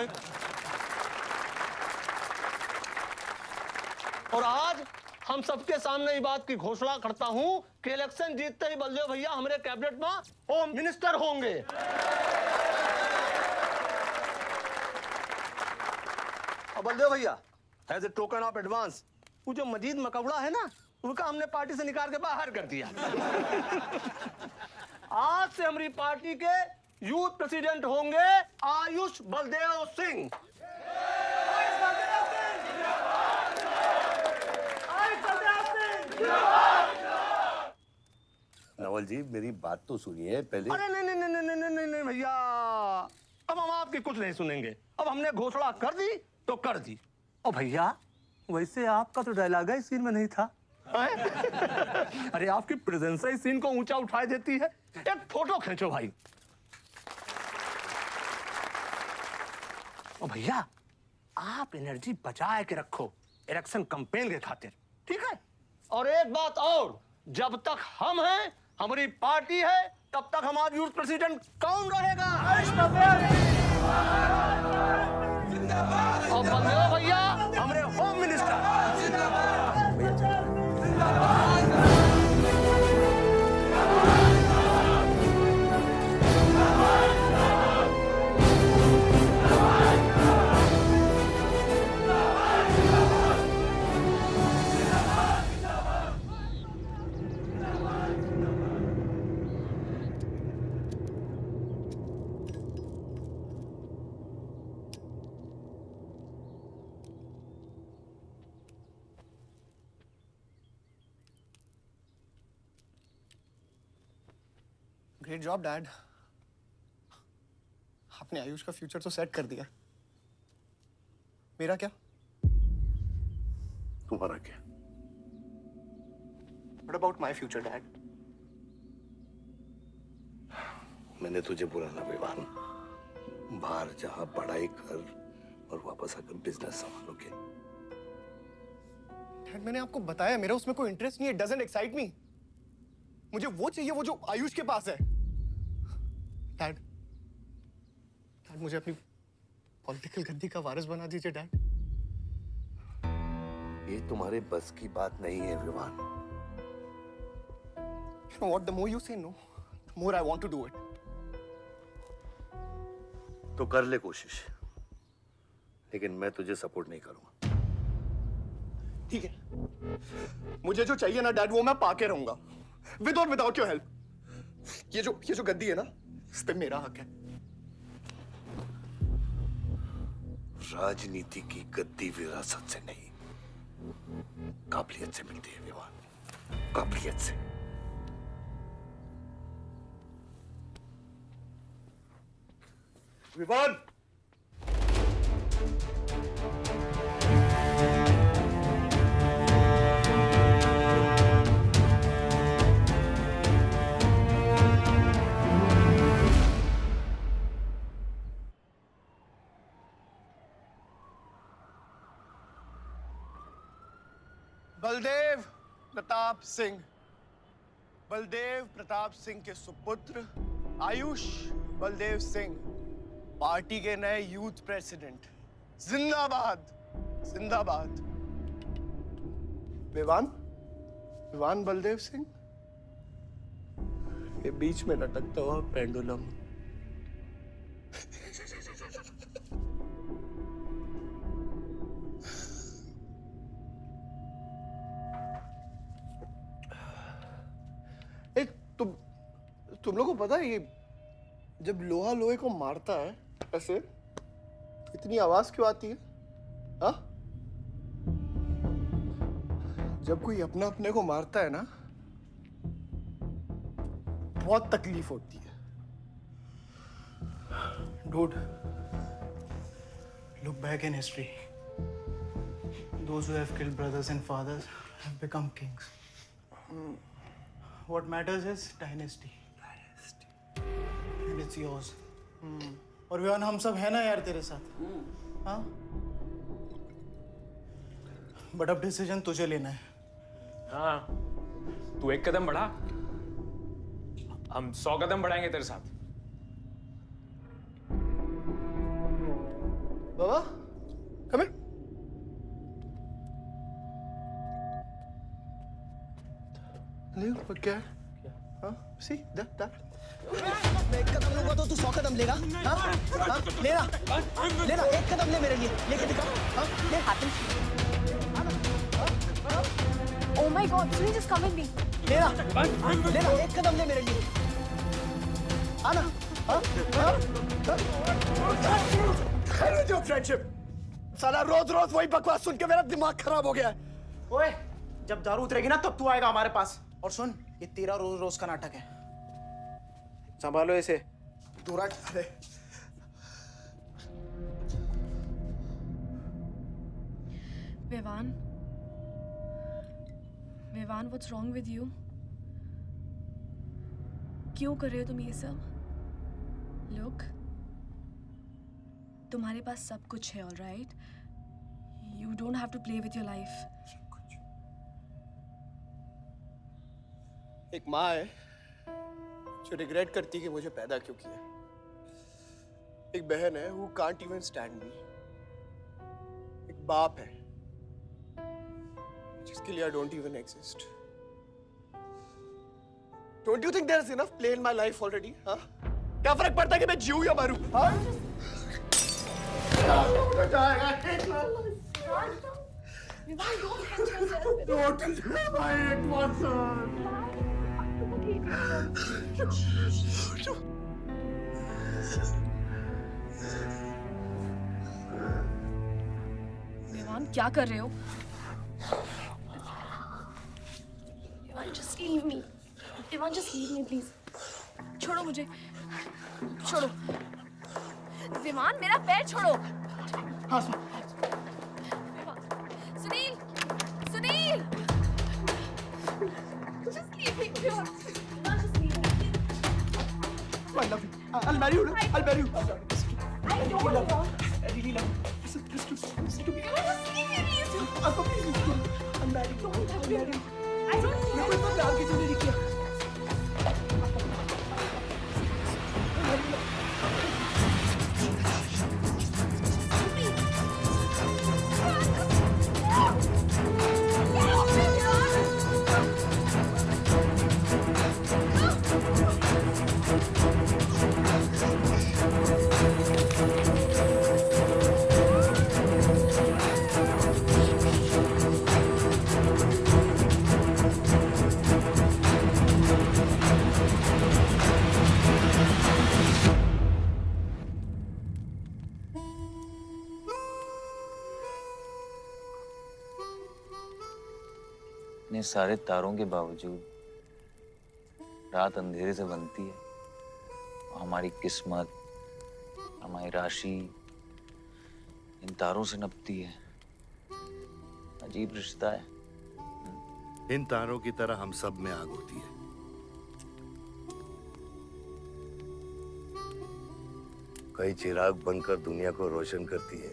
और आज हम सबके सामने ये बात की घोषणा करता हूं कि इलेक्शन जीतते ही बलदेव भैया हमारे कैबिनेट में होम मिनिस्टर होंगे। और बलदेव भैया, as a token of advance, वो जो मजीद मकबड़ा है ना, उसका हमने पार्टी से निकाल के बाहर कर दिया। आज से हमारी पार्टी के यूथ प्रेसिडेंट होंगे आयुष बलदेव सिंह। नवल जी मेरी बात तो सुनिए पहले। अरे नहीं नहीं नहीं नहीं नहीं नहीं भैया, अब हम आपकी कुछ नहीं सुनेंगे। अब हमने घोषणा कर दी तो कर दी। और भैया वैसे आपका तो डायलॉग इस सीन में नहीं था। अरे आपकी प्रेजेंस इस सीन को ऊंचा उठा देती है। एक फोटो खींचो भाई। और भैया आप एनर्जी बचाए के रखो इलेक्शन कैंपेन के खातिर, ठीक है? और एक बात और, जब तक हम हैं, हमारी पार्टी है, तब तक हमारा यूथ प्रेसिडेंट कौन रहेगा? और बंदे हो भैया हमारे home minister. Great job dad. आपने आयुष का फ्यूचर तो सेट कर दिया। मेरा क्या? तुम्हारा क्या? What about my future, Dad? मैंने तुझे बोला ना विवान, बाहर जहां पढ़ाई कर और वापस आकर बिजनेस संभालोगे। डैड मैंने आपको बताया मेरा उसमें कोई इंटरेस्ट नहीं है। It doesn't excite me। मुझे वो चाहिए वो जो आयुष के पास है। डैड मुझे अपनी पॉलिटिकल गद्दी का वारिस बना दीजिए डैड। ये तुम्हारे बस की बात नहीं है Vivaan. You know what? The more you say no, the more I want to do it. तो कर ले कोशिश, लेकिन मैं तुझे सपोर्ट नहीं करूंगा। ठीक है, मुझे जो चाहिए ना डैड वो मैं पाके रहूंगा, विद और विदाउट योर हेल्प। ये जो गद्दी है ना, इस पे मेरा हक है। राजनीति की गद्दी विरासत से नहीं, काबिलियत से मिलती है विवान, काबिलियत से। विवान बलदेव प्रताप सिंह, बलदेव प्रताप सिंह के सुपुत्र आयुष बलदेव सिंह पार्टी के नए यूथ प्रेसिडेंट। जिंदाबाद जिंदाबाद। विवान बलदेव सिंह, ये बीच में लटकता हुआ पेंडुलम। तुम लोगों को पता है ये जब लोहा लोहे को मारता है ऐसे इतनी आवाज क्यों आती है? हाँ? जब कोई अपना अपने को मारता है ना बहुत तकलीफ होती है। Dude, look back in history. Those who have killed brothers and fathers have become kings. What matters is dynasty. And it's yours. और विवान हम सब है ना यार तेरे साथ। हाँ? बट अब डिसीजन तुझे लेना है। हाँ, तू एक कदम बढ़ा, हम 100 कदम बढ़ाएंगे तेरे साथ। बाबा, come here. ले क्या है? हाँ? See that? मैं एक कदम लूंगा तो तू 100 कदम लेगा? हाँ? हाँ? लेना, एक कदम ले मेरे लिए, लेके दिखा। हाँ? ले हाथ में। Oh my God, Sunny, just come with me. लेना, एक कदम ले मेरे लिए। आना, जो फ्रेंडशिप, साला रोज वही बकवास सुन के मेरा दिमाग खराब हो गया है। ओए, जब दारू उतरेगी ना तब तू आएगा हमारे पास। और सुन, ये तेरा रोज रोज का नाटक है। संभालो इसे। दूरा अरे Vivan, Vivan, what's wrong with you? क्यों कर रहे हो तुम ये सब? लुक, तुम्हारे पास सब कुछ है, alright? You don't have to play with your life. एक माँ है जो रिग्रेट करती है कि मुझे पैदा क्यों किया। एक बहन है who can't even stand me। एक बाप है जिसके लिए I don't even exist। Don't you think there's enough play in my life already? हाँ? क्या फर्क पड़ता है कि मैं जीऊँ या मरूँ? हाँ? विवान, क्या कर रहे हो? Vivaan, just leave me। Vivaan, just leave me, please। छोड़ो मुझे, छोड़ो। विवान, मेरा पैर छोड़ो। Sunil, Sunil, just leave me, Vivaan, just leave me। I love you। I'll marry you। I'll marry you। I don't love you। I really love you। Listen to me। Just leave me, please। Uncle, please listen to me। I'll marry you। I'll marry you। I don't love मेरे को इतना प्यार किसी ने नहीं किया। इतने सारे तारों के बावजूद रात अंधेरे से बनती है। हमारी किस्मत, हमारी राशि इन तारों से नपती है। अजीब रिश्ता है। इन तारों की तरह हम सब में आग होती है। कई चिराग बनकर दुनिया को रोशन करती है,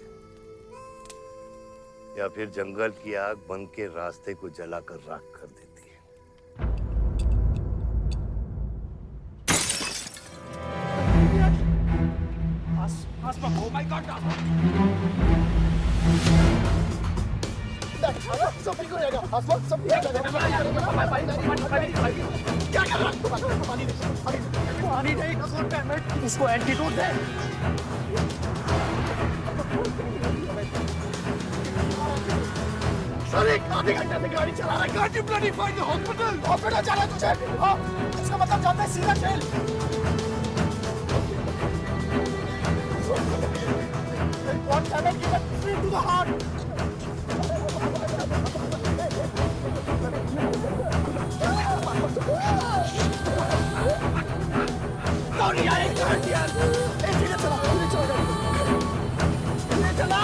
या फिर जंगल की आग बन के रास्ते को जलाकर राख कर देती है। Oh my God! सब ठीक हो जाएगा। आसमान सब ठीक हो जाएगा। क्या कर रहा है? पानी नहीं, इसको एंटीडोट दे। सर, एक आधे घंटे से गाड़ी चला रहा है। Can't you bloody find the hospital? Hospital जाना है तुझे? हाँ, इसका मतलब जाता है सीधा jail. What damage given straight to the heart? Don't यार, एक मिनट यार। धीरे चला, धीरे चला। धीरे चला।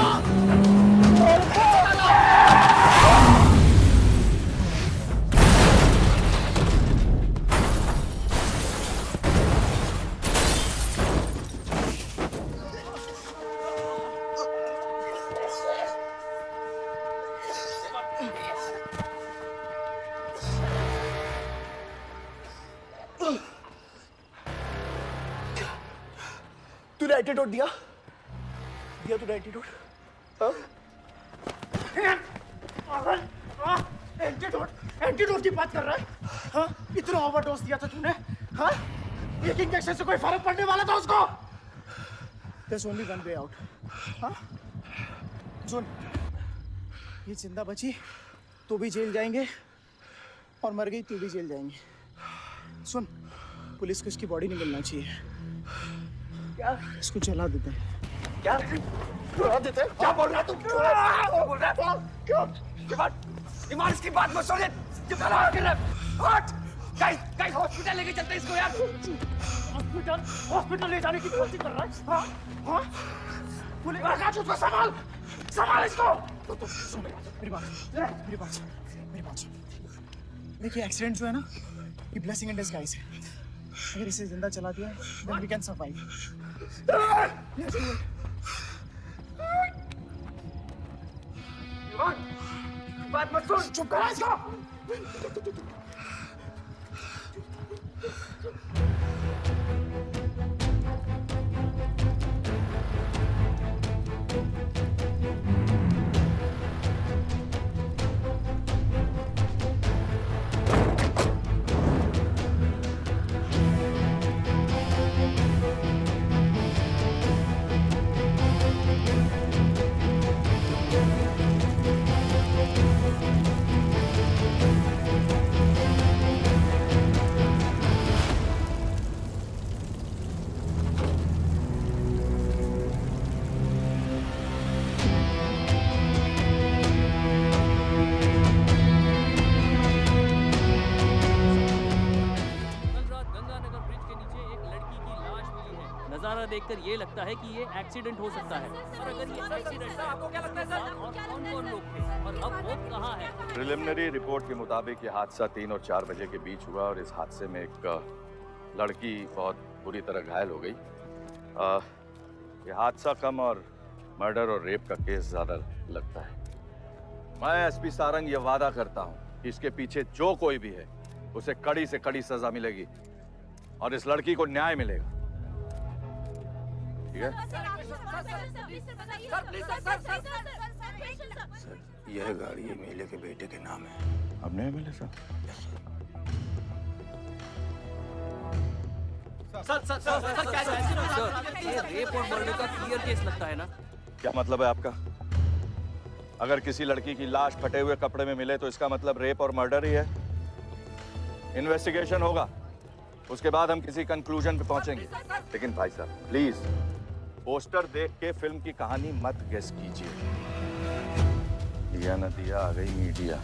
तूने एंटीडोट दिया? दिया तूने एंटीडोट? हाँ? एंटीडोट? एंटीडोट की बात कर रहा है? हाँ? इतना ओवरडोज दिया था तूने? हाँ? एक इंजेक्शन से कोई फर्क पड़ने वाला था उसको? There's only one way out. हाँ? सुन, ये जिंदा बची तो भी जेल जाएंगे और मर गई तो भी जेल जाएंगे। सुन, पुलिस को इसकी बॉडी नहीं मिलना चाहिए। क्या? इसको जला देते हैं। क्या? जला देते हैं? क्या बोल रहा है तू? क्या बोल रहा है? क्यों? ईमान, इसकी बात मत सुनिए। जला के रख। हट! गाइस, हॉस्पिटल लेके चलते इसको यार। हॉस्पिटल ले जाने की कोशिश कर रहा है। हाँ हाँ पुलिस आकाश उसको संभाल संभाल इसको। मेरी बात सुन। देखिए एक्सीडेंट जो है ना ये ब्लेसिंग इन डिस्गाइज है। अगर इसे जिंदा चला दिया then we can survive. बात मत सुन। चुप करा इसको। नजारा देखकर ये लगता है कि ये एक्सीडेंट हो सकता है। और अगर ये एक्सीडेंट है, आपको क्या लगता है सर? और कौन-कौन लोग थे और अब वो कहाँ है? प्रिलिमिनरी रिपोर्ट के मुताबिक ये हादसा 3 और 4 बजे के बीच हुआ और इस हादसे में एक लड़की बहुत बुरी तरह घायल हो गई। ये हादसा कम और मर्डर और रेप का केस ज्यादा लगता है। मैं एसपी सारंग ये वादा करता हूँ कि इसके पीछे जो कोई भी है उसे कड़ी से कड़ी सजा मिलेगी और इस लड़की को न्याय मिलेगा। ठीक है? सर यह गाड़ी एमएलए के बेटे के नाम है। हमने एमएलए सर? सर क्या ये रेप और मर्डर का क्लियर केस लगता है ना? क्या मतलब है आपका? अगर किसी लड़की की लाश फटे हुए कपड़े में मिले तो इसका मतलब रेप और मर्डर ही है। इन्वेस्टिगेशन होगा, उसके बाद हम किसी कंक्लूजन पे पहुंचेंगे। लेकिन भाई साहब प्लीज पोस्टर देख के फिल्म की कहानी मत गेस कीजिए। दिया न दिया आ गई मीडिया।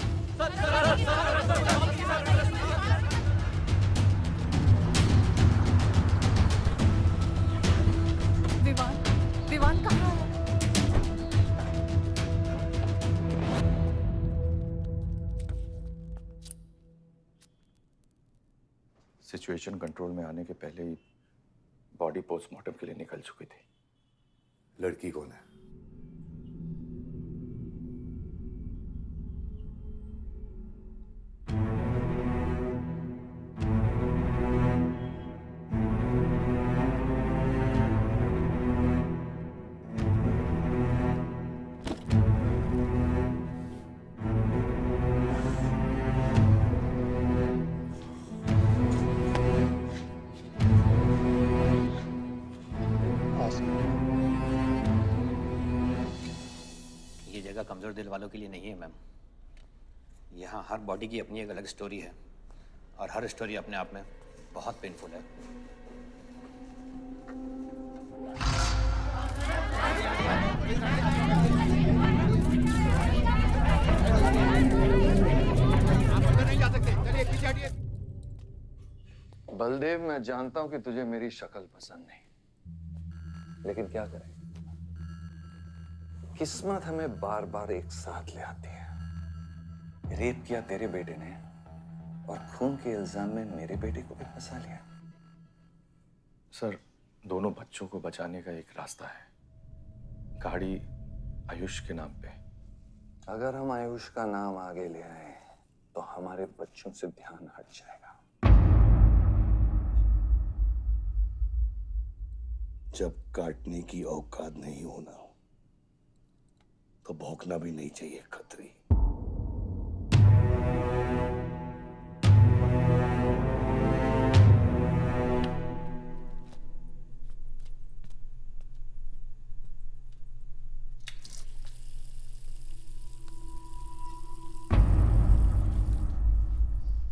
विवान कहाँ है? सिचुएशन कंट्रोल में आने के पहले ही बॉडी पोस्टमार्टम के लिए निकल चुकी थी। लड़की कौन है? कमजोर दिल वालों के लिए नहीं है मैम। यहाँ हर बॉडी की अपनी एक अलग स्टोरी है और हर स्टोरी अपने आप में बहुत पेनफुल है। बलदेव मैं जानता हूं कि तुझे मेरी शक्ल पसंद नहीं, लेकिन क्या करें, किस्मत हमें बार बार एक साथ ले आती है। रेप किया तेरे बेटे ने और खून के इल्जाम में मेरे बेटे को भी फंसा लिया। सर दोनों बच्चों को बचाने का एक रास्ता है, गाड़ी आयुष के नाम पे। अगर हम आयुष का नाम आगे ले आए तो हमारे बच्चों से ध्यान हट जाएगा। जब काटने की औकात नहीं होना तो भौंकना भी नहीं चाहिए खतरी।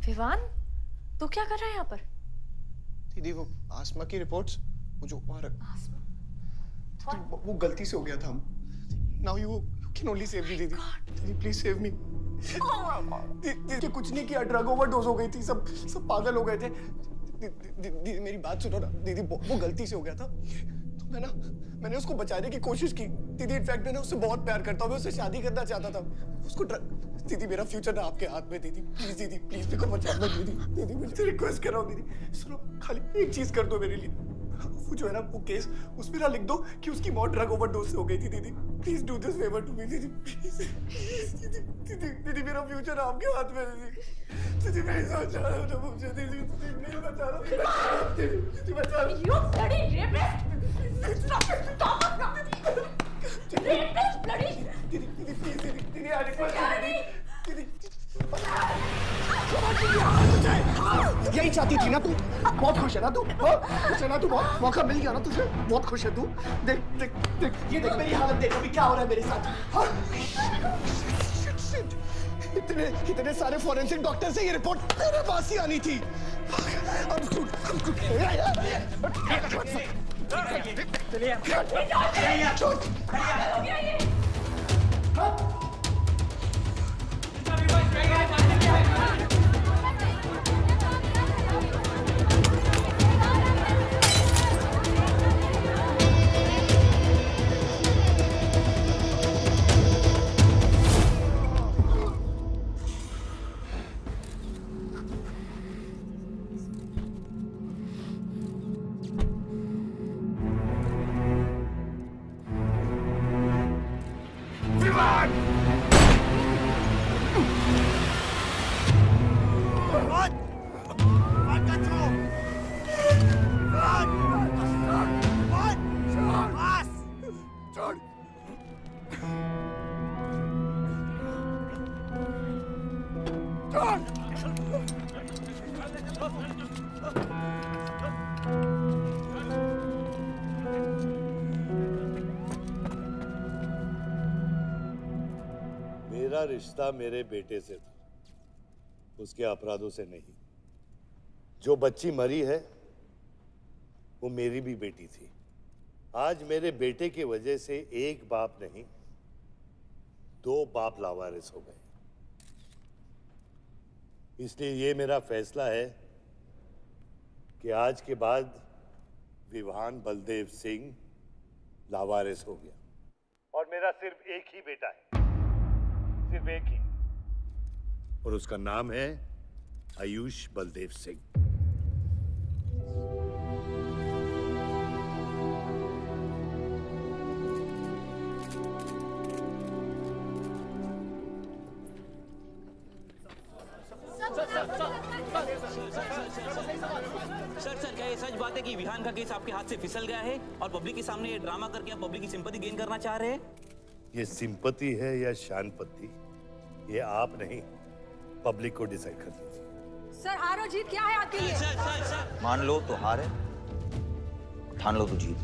विवान, तू क्या कर रहा है यहाँ पर? दीदी वो आसमा की रिपोर्ट्स, वो जो वो गलती से हो गया था। Now you can only save me, दीदी। दीदी प्लीज सेव मी। दीदी कुछ नहीं किया, ड्रग ओवरडोज हो गई थी, सब पागल हो गए थे। दीदी मेरी बात सुनो ना दीदी, वो गलती से हो गया था। तो मैंने उसको बचाने की कोशिश की दीदी। इनफैक्ट मैंने उससे बहुत प्यार करता हूँ, मैं उससे शादी करना चाहता था। उसको दीदी मेरा फ्यूचर ना आपके हाथ में दीदी, प्लीज मेरे को बचा लो दीदी मुझे रिक्वेस्ट कर रहा हूँ दीदी। सुनो खाली एक चीज कर दो मेरे लिए, वो जो है ना वो केस उसमें ना लिख दो कि उसकी मौत ड्रग ओवरडोज से हो गई थी दीदी। Please do this favour to me दीदी, प्लीज दीदी मेरा फ्यूचर आपके हाथ में दीदी प्लीज बचा लो ना मुझे दीदी, प्लीज बचा लो दीदी बचा लो। You bloody rapist! Stop it! Stop it! Rapist, bloody! दीदी I request you दीदी। यही चाहती थी ना तू? बहुत खुश है ना तू? खुश है ना तू? बहुत मौका मिल गया ना तुझे? बहुत खुश है तू? देख ये देख मेरी हालत देख अभी क्या हो रहा है मेरे साथ। इतने सारे फॉरेंसिक डॉक्टर से ये रिपोर्ट तेरे पास ही आनी थी। मेरा रिश्ता मेरे बेटे से था, उसके अपराधों से नहीं। जो बच्ची मरी है वो मेरी भी बेटी थी। आज मेरे बेटे की वजह से एक बाप नहीं 2 बाप लावारिस हो गए। इसलिए ये मेरा फैसला है कि आज के बाद विवान बलदेव सिंह लावारिस हो गया और मेरा सिर्फ एक ही बेटा है, सिर्फ एक ही, और उसका नाम है आयुष बलदेव सिंह। सर क्या ये सच बात है कि विहान का केस आपके हाथ से फिसल गया है और पब्लिक के सामने ये ड्रामा करके आप पब्लिक की सिंपैथी गेन करना चाह रहे हैं? ये सिंपैथी है या शानपत्ती, ये आप नहीं पब्लिक को डिसाइड कर दीजिए। सर हार और जीत क्या है आपके लिए? मान लो तो हार है, ठान लो तो जीत।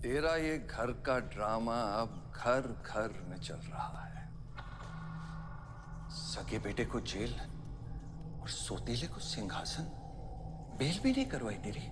तेरा ये घर का ड्रामा अब घर घर में चल रहा है। सगे बेटे को जेल और सोतीले को सिंहासन, बेल भी नहीं करवाई तेरी।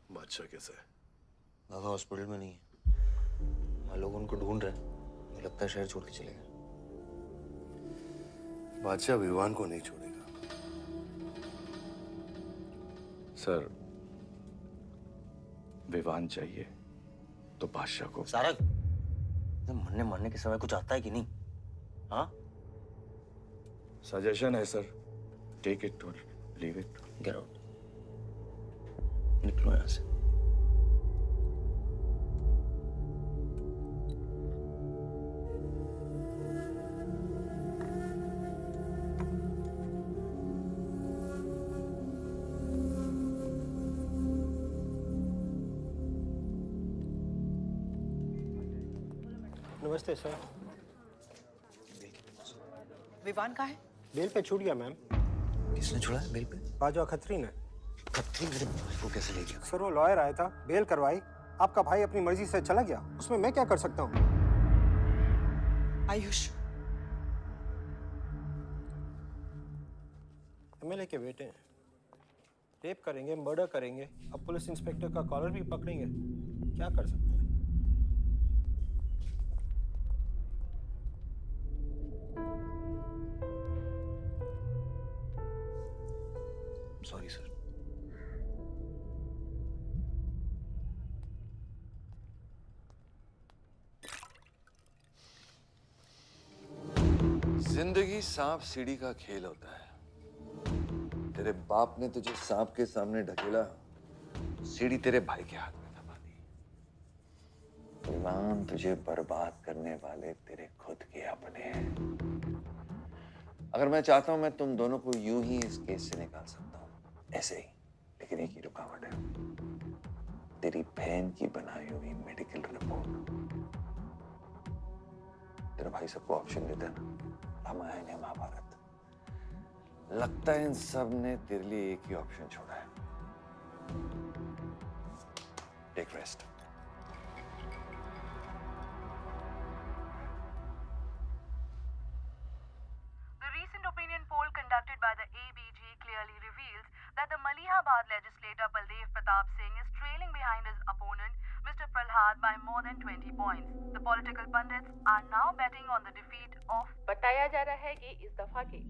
बादशाह कैसा है? बाबा हॉस्पिटल में नहीं है, वहाँ लोग उनको ढूंढ रहे हैं। मुझे लगता है शहर छोड़ के चले गए। बादशाह विवान को नहीं छोड़ेगा। सर विवान चाहिए तो बादशाह को। सारंग, मरने मरने के समय कुछ आता है कि नहीं? हाँ? सजेशन है सर, टेक इट और लीव इट। गेट आउट, निकलो यहाँ से। नमस्ते सर। विवान कहाँ है? बेल पे छूट गया मैम। किसने छुड़ा है बेल पे? बाजवा खत्री ने। खत्री मेरे भाई को कैसे ले गया? सर वो लॉयर आया था, बेल करवाई, आपका भाई अपनी मर्जी से चला गया, उसमें मैं क्या कर सकता हूँ? आयुष, एमएलए के बेटे हैं, रेप करेंगे, मर्डर करेंगे, अब पुलिस इंस्पेक्टर का कॉलर भी पकड़ेंगे, क्या कर सकते हैं? Sorry sir. जिंदगी सांप सीढ़ी का खेल होता है। तेरे बाप ने तुझे सांप के सामने ढकेला, सीढ़ी तेरे भाई के हाथ में दबा दी। विवान, तुझे बर्बाद करने वाले तेरे खुद के अपने हैं। अगर मैं चाहता हूं मैं तुम दोनों को यूं ही इस केस से निकाल सकता हूं, ऐसे ही, लेकिन एक ही रुकावट है, तेरी बहन की बनाई हुई मेडिकल रिपोर्ट। तेरा भाई सबको ऑप्शन देता है ना, रामायण या महाभारत। लगता है इन सब ने तेरे लिए एक ही ऑप्शन छोड़ा है, take rest. The recent opinion poll conducted by the ABG clearly reveals that the Malihabad legislator Baldev Pratap Singh is trailing behind his opponent, Mr. Prahlad, by more than 20 points. The political pundits are now betting on the defeat of. बताया जा रहा है कि इस दफा के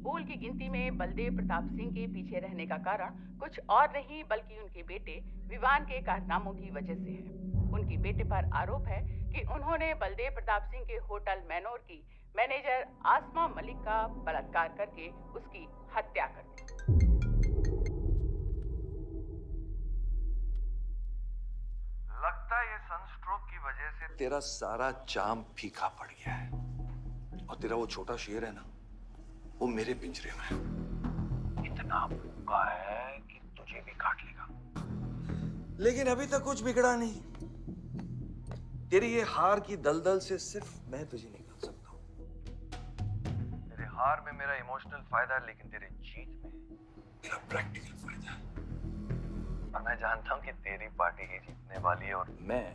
पोल की गिनती में बलदेव प्रताप सिंह के पीछे रहने का कारण कुछ और नहीं बल्कि उनके बेटे विवान के कारनामों की वजह से है। उनके बेटे पर आरोप है कि उन्होंने बलदेव प्रताप सिंह के होटल मैनोर की मैनेजर आसमा मलिक का बलात्कार करके उसकी हत्या कर दी। लगता है ये सनस्ट्रोक की वजह से तेरा सारा जाम फीका पड़ गया है, और तेरा वो छोटा शेर है ना, वो मेरे पिंजरे में है। इतना भूखा है कि तुझे भी काट लेगा। लेकिन अभी तक कुछ बिगड़ा नहीं। तेरी ये हार की दलदल से सिर्फ मैं तुझे निकाल सकता हूँ। तेरे हार में मेरा इमोशनल फायदा है, लेकिन तेरे जीत में मेरा प्रैक्टिकल फायदा है। और मैं जानता हूँ कि तेरी पार्टी ही जीतने वाली है, और मैं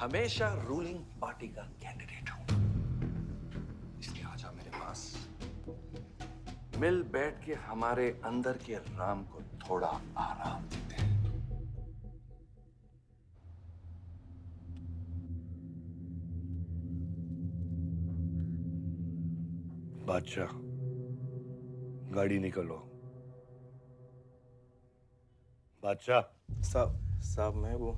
हमेशा रूलिंग पार्टी का कैंडिडेट हूँ। इसलिए आजा मेरे पास, मिल बैठ के हमारे अंदर के राम को थोड़ा आराम देते हैं। बादशाह, गाड़ी निकलो। बादशाह। साहब मैं वो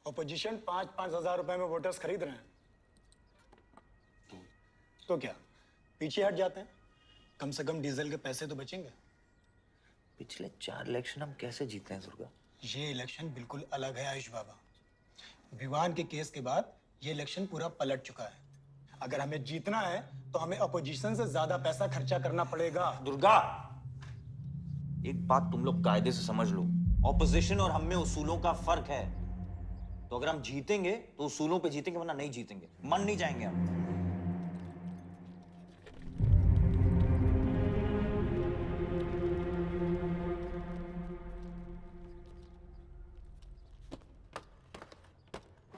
अपोजिशन 5-5 हजार रुपए में वोटर्स खरीद रहे हैं, तो क्या पीछे हट जाते हैं? कम से कम डीजल के पैसे तो बचेंगे। पिछले 4 इलेक्शन हम कैसे जीते हैं दुर्गा? ये इलेक्शन बिल्कुल अलग है आयुष बाबा। विवान के केस के बाद ये इलेक्शन पूरा पलट चुका है। अगर हमें जीतना है तो हमें अपोजिशन से ज्यादा पैसा खर्चा करना पड़ेगा। दुर्गा, एक बात तुम लोग कायदे से समझ लो, ऑपोजिशन और हम में उसूलों का फर्क है। तो अगर हम जीतेंगे तो उसूलों पे जीतेंगे, वरना नहीं जीतेंगे, मन नहीं जाएंगे हम।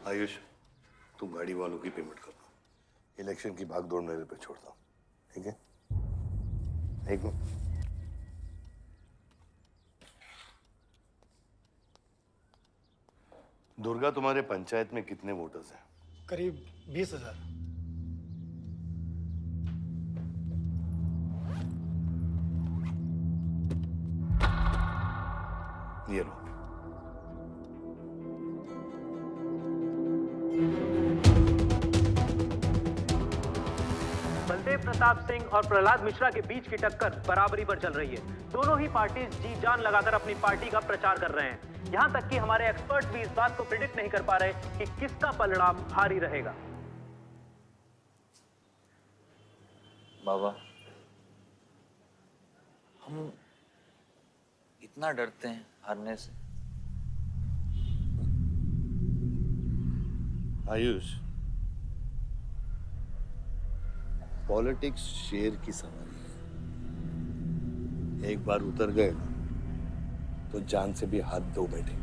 आयुष, तुम गाड़ी वालों की पेमेंट कर दो। इलेक्शन की भागदौड़ मेरे पे छोड़ दो, ठीक है? एक मिनट। दुर्गा, तुम्हारे पंचायत में कितने वोटर्स हैं? करीब 20,000। ये लो। बलदेव प्रताप सिंह और प्रहलाद मिश्रा के बीच की टक्कर बराबरी पर चल रही है। दोनों ही पार्टीज जी जान लगाकर अपनी पार्टी का प्रचार कर रहे हैं। यहां तक कि हमारे एक्सपर्ट भी इस बात को प्रिडिक्ट नहीं कर पा रहे कि किसका पलड़ा भारी रहेगा। बाबा, हम इतना डरते हैं हारने से। आयुष, पॉलिटिक्स शेर की सवारी है। एक बार उतर गए ना तो जान से भी हाथ धो बैठे।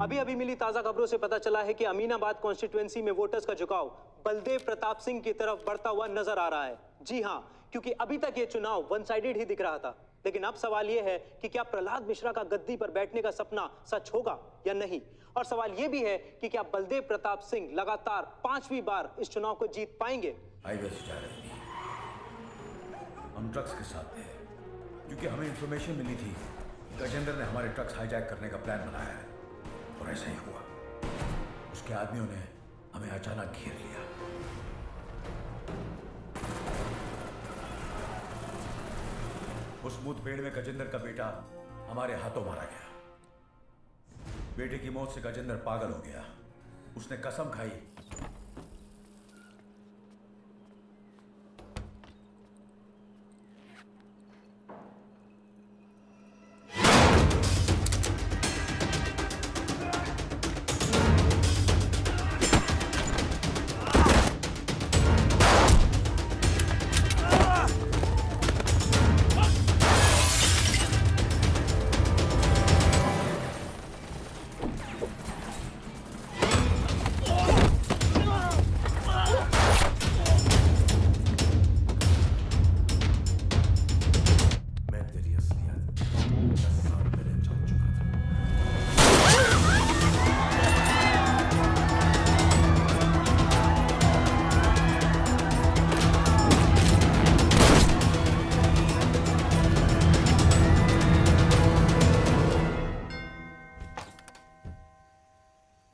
अभी अभी मिली ताजा खबरों से पता चला है कि अमीनाबाद कॉन्स्टिट्यूएंसी में वोटर्स का झुकाव बलदेव प्रताप सिंह की तरफ बढ़ता हुआ नजर आ रहा है। जी हां, क्योंकि अभी तक ये चुनाव वन साइडेड ही दिख रहा था, लेकिन अब सवाल ये है कि क्या प्रहलाद मिश्रा का गद्दी पर बैठने का सपना सच होगा या नहीं। और सवाल ये भी है कि क्या बलदेव प्रताप सिंह लगातार 5वीं बार इस चुनाव को जीत पाएंगे। हम ट्रक्स के साथ थे क्योंकि हमें इंफॉर्मेशन मिली थी गजेंद्र ने हमारे ट्रक्स हाईजैक करने का प्लान बनाया है, और ऐसा ही हुआ। उसके आदमियों ने हमें अचानक घेर लिया। उस मुठभेड़ में गजेंद्र का बेटा हमारे हाथों मारा गया। बेटे की मौत से गजेंद्र पागल हो गया। उसने कसम खाई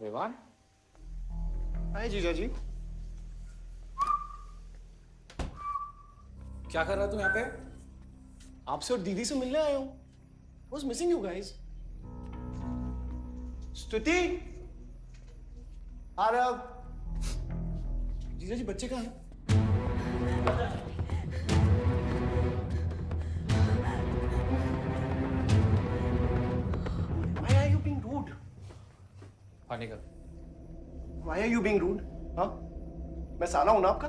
विवान। हाय जीजा जी। क्या कर रहा तू यहाँ पे? आपसे और दीदी से मिलने आया हूँ। Was missing you guys. स्तुति, आरव। जीजा जी बच्चे कहाँ हैं? Why are you being rude? पानी कर। Why are you being rude? हाँ? मैं साला हूं ना आपका?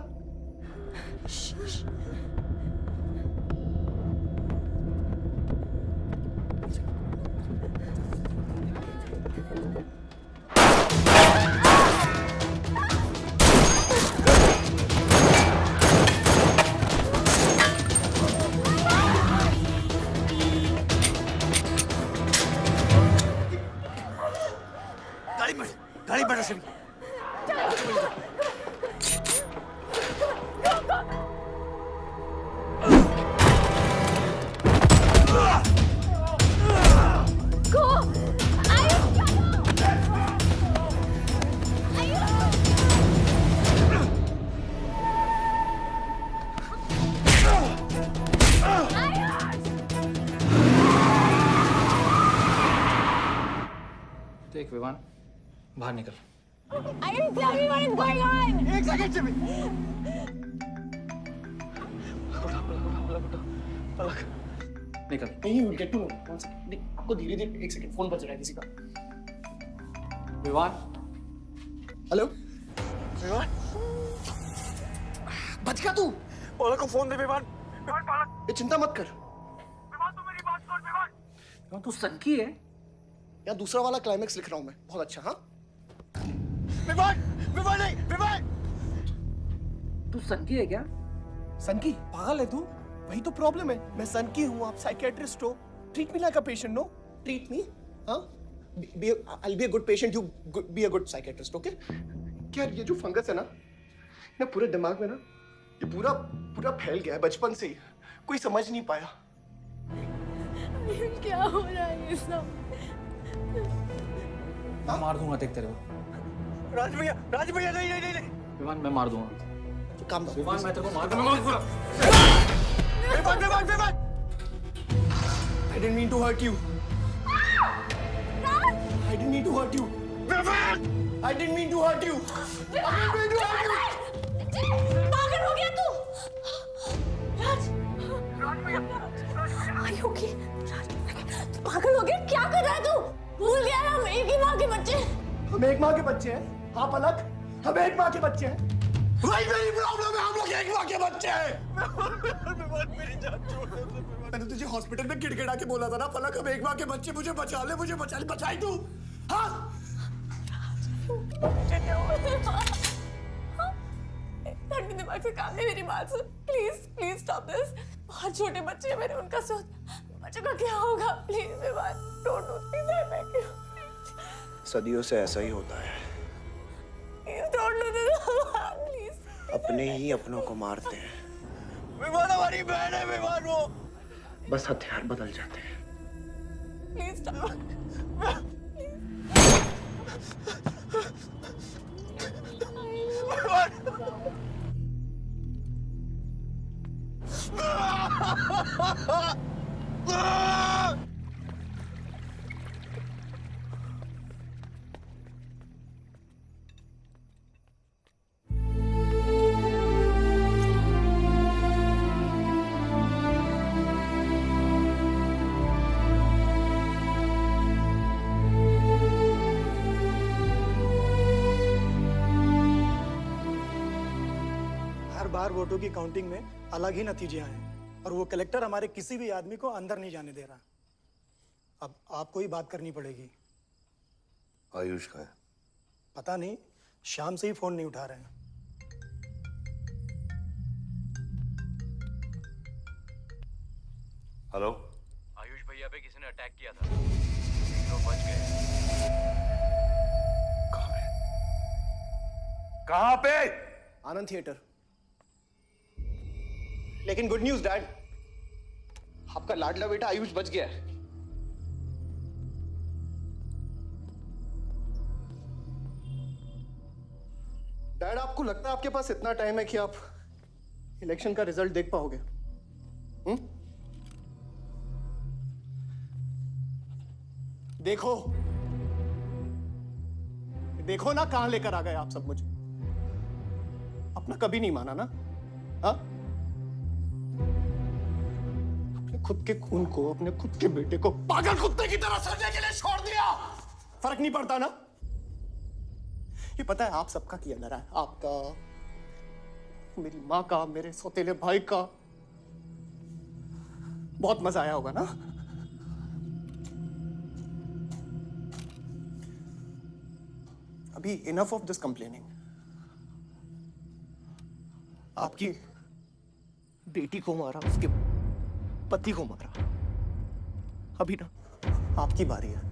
गाड़ी बढ़ा से देख विवान, बाहर निकल। Ayush, tell me what is going on. एक सेकंड से भी। निकल। नहीं, you get to know. One second. नहीं, आपको धीरे-धीरे एक सेकंड फोन बज रहा है किसी का। विवान। हेलो। विवान। बच गया तू। पलक को फोन दे विवान। विवान पलक। ये चिंता मत कर। विवान तू मेरी बात सुन विवान। विवान तू सनकी है? या दूसरा वाला क्लाइमेक्स लिख रहा हूँ मैं। बहुत अच्छा हाँ? विवान! विवान नहीं! विवान! तू सनकी है क्या? सनकी? पागल है तू? वही तो प्रॉब्लम है। मैं सनकी हूँ, आप साइकियाट्रिस्ट हो। Treat me like a patient, no? Treat me, हाँ? I'll be a good patient, you be a good psychiatrist, okay? क्या ये जो फंगस है ना पूरे दिमाग में ना, ये पूरा फैल गया है बचपन से ही। कोई समझ नहीं पाया। क्या हो रहा है ये सब? मार दूंगा देख तेरे को। राज भैया नहीं नहीं नहीं नहीं विवान मैं मार दूंगा। काम दो विवान मैं तेरे को मार दूंगा। Vivaan I didn't mean to hurt you. I didn't mean to hurt you. I didn't mean to hurt you. पागल हो गया तू? राज Are you okay? तू पागल हो गया? क्या कर रहा है तू? भूल गया हम एक ही माँ के बच्चे। हम एक माँ के बच्चे हैं, आप अलग, हम एक माँ के बच्चे हैं। वही मेरी प्रॉब्लम है, हम लोग एक माँ के बच्चे हैं। मेरी जान छोड़ दे। मैंने तुझे हॉस्पिटल में गिड़गिड़ा के बोला था ना पलक, हम एक माँ के बच्चे, मुझे बचा ले, बचाई तू। हाँ? ठंडे दिमाग से काम नहीं, मेरी बात सुन। Please stop this. बहुत छोटे बच्चे हैं मेरे, उनका सोच बच्चों का क्या होगा। Please Vivan, don't do this. I beg you. सदियों से ऐसा ही होता है, please don't do this please. अपने ही अपनों को मारते हैं। विवान हमारी बहन है, विवान वो। बस हथियार बदल जाते हैं। Please stop. हर बार वोटों की काउंटिंग में अलग ही नतीजे आए और वो कलेक्टर हमारे किसी भी आदमी को अंदर नहीं जाने दे रहा। अब आपको ही बात करनी पड़ेगी। आयुष का है? पता नहीं, शाम से ही फोन नहीं उठा रहे हैं। हेलो, आयुष भैया पे किसी ने अटैक किया था, लोग बच गए। कहां पे? आनंद थिएटर। लेकिन गुड न्यूज डैड, आपका लाडला बेटा आयुष बच गया है। डैड, आपको लगता है आपके पास इतना टाइम है कि आप इलेक्शन का रिजल्ट देख पाओगे? देखो देखो ना, कहां लेकर आ गए आप सब मुझे। अपना कभी नहीं माना ना? हाँ, अपने खुद के खून को, अपने खुद के बेटे को पागल कुत्ते की तरह सड़ने के लिए छोड़ दिया। फर्क नहीं पड़ता ना? ये पता है आप सबका किया जा रहा है, आपका, मेरी माँ का, मेरे सौतेले भाई का। बहुत मजा आया होगा ना? अभी इनफ ऑफ दिस कंप्लेनिंग। आपकी बेटी को मारा, उसके पति को मारा, अभी ना आपकी बारी है।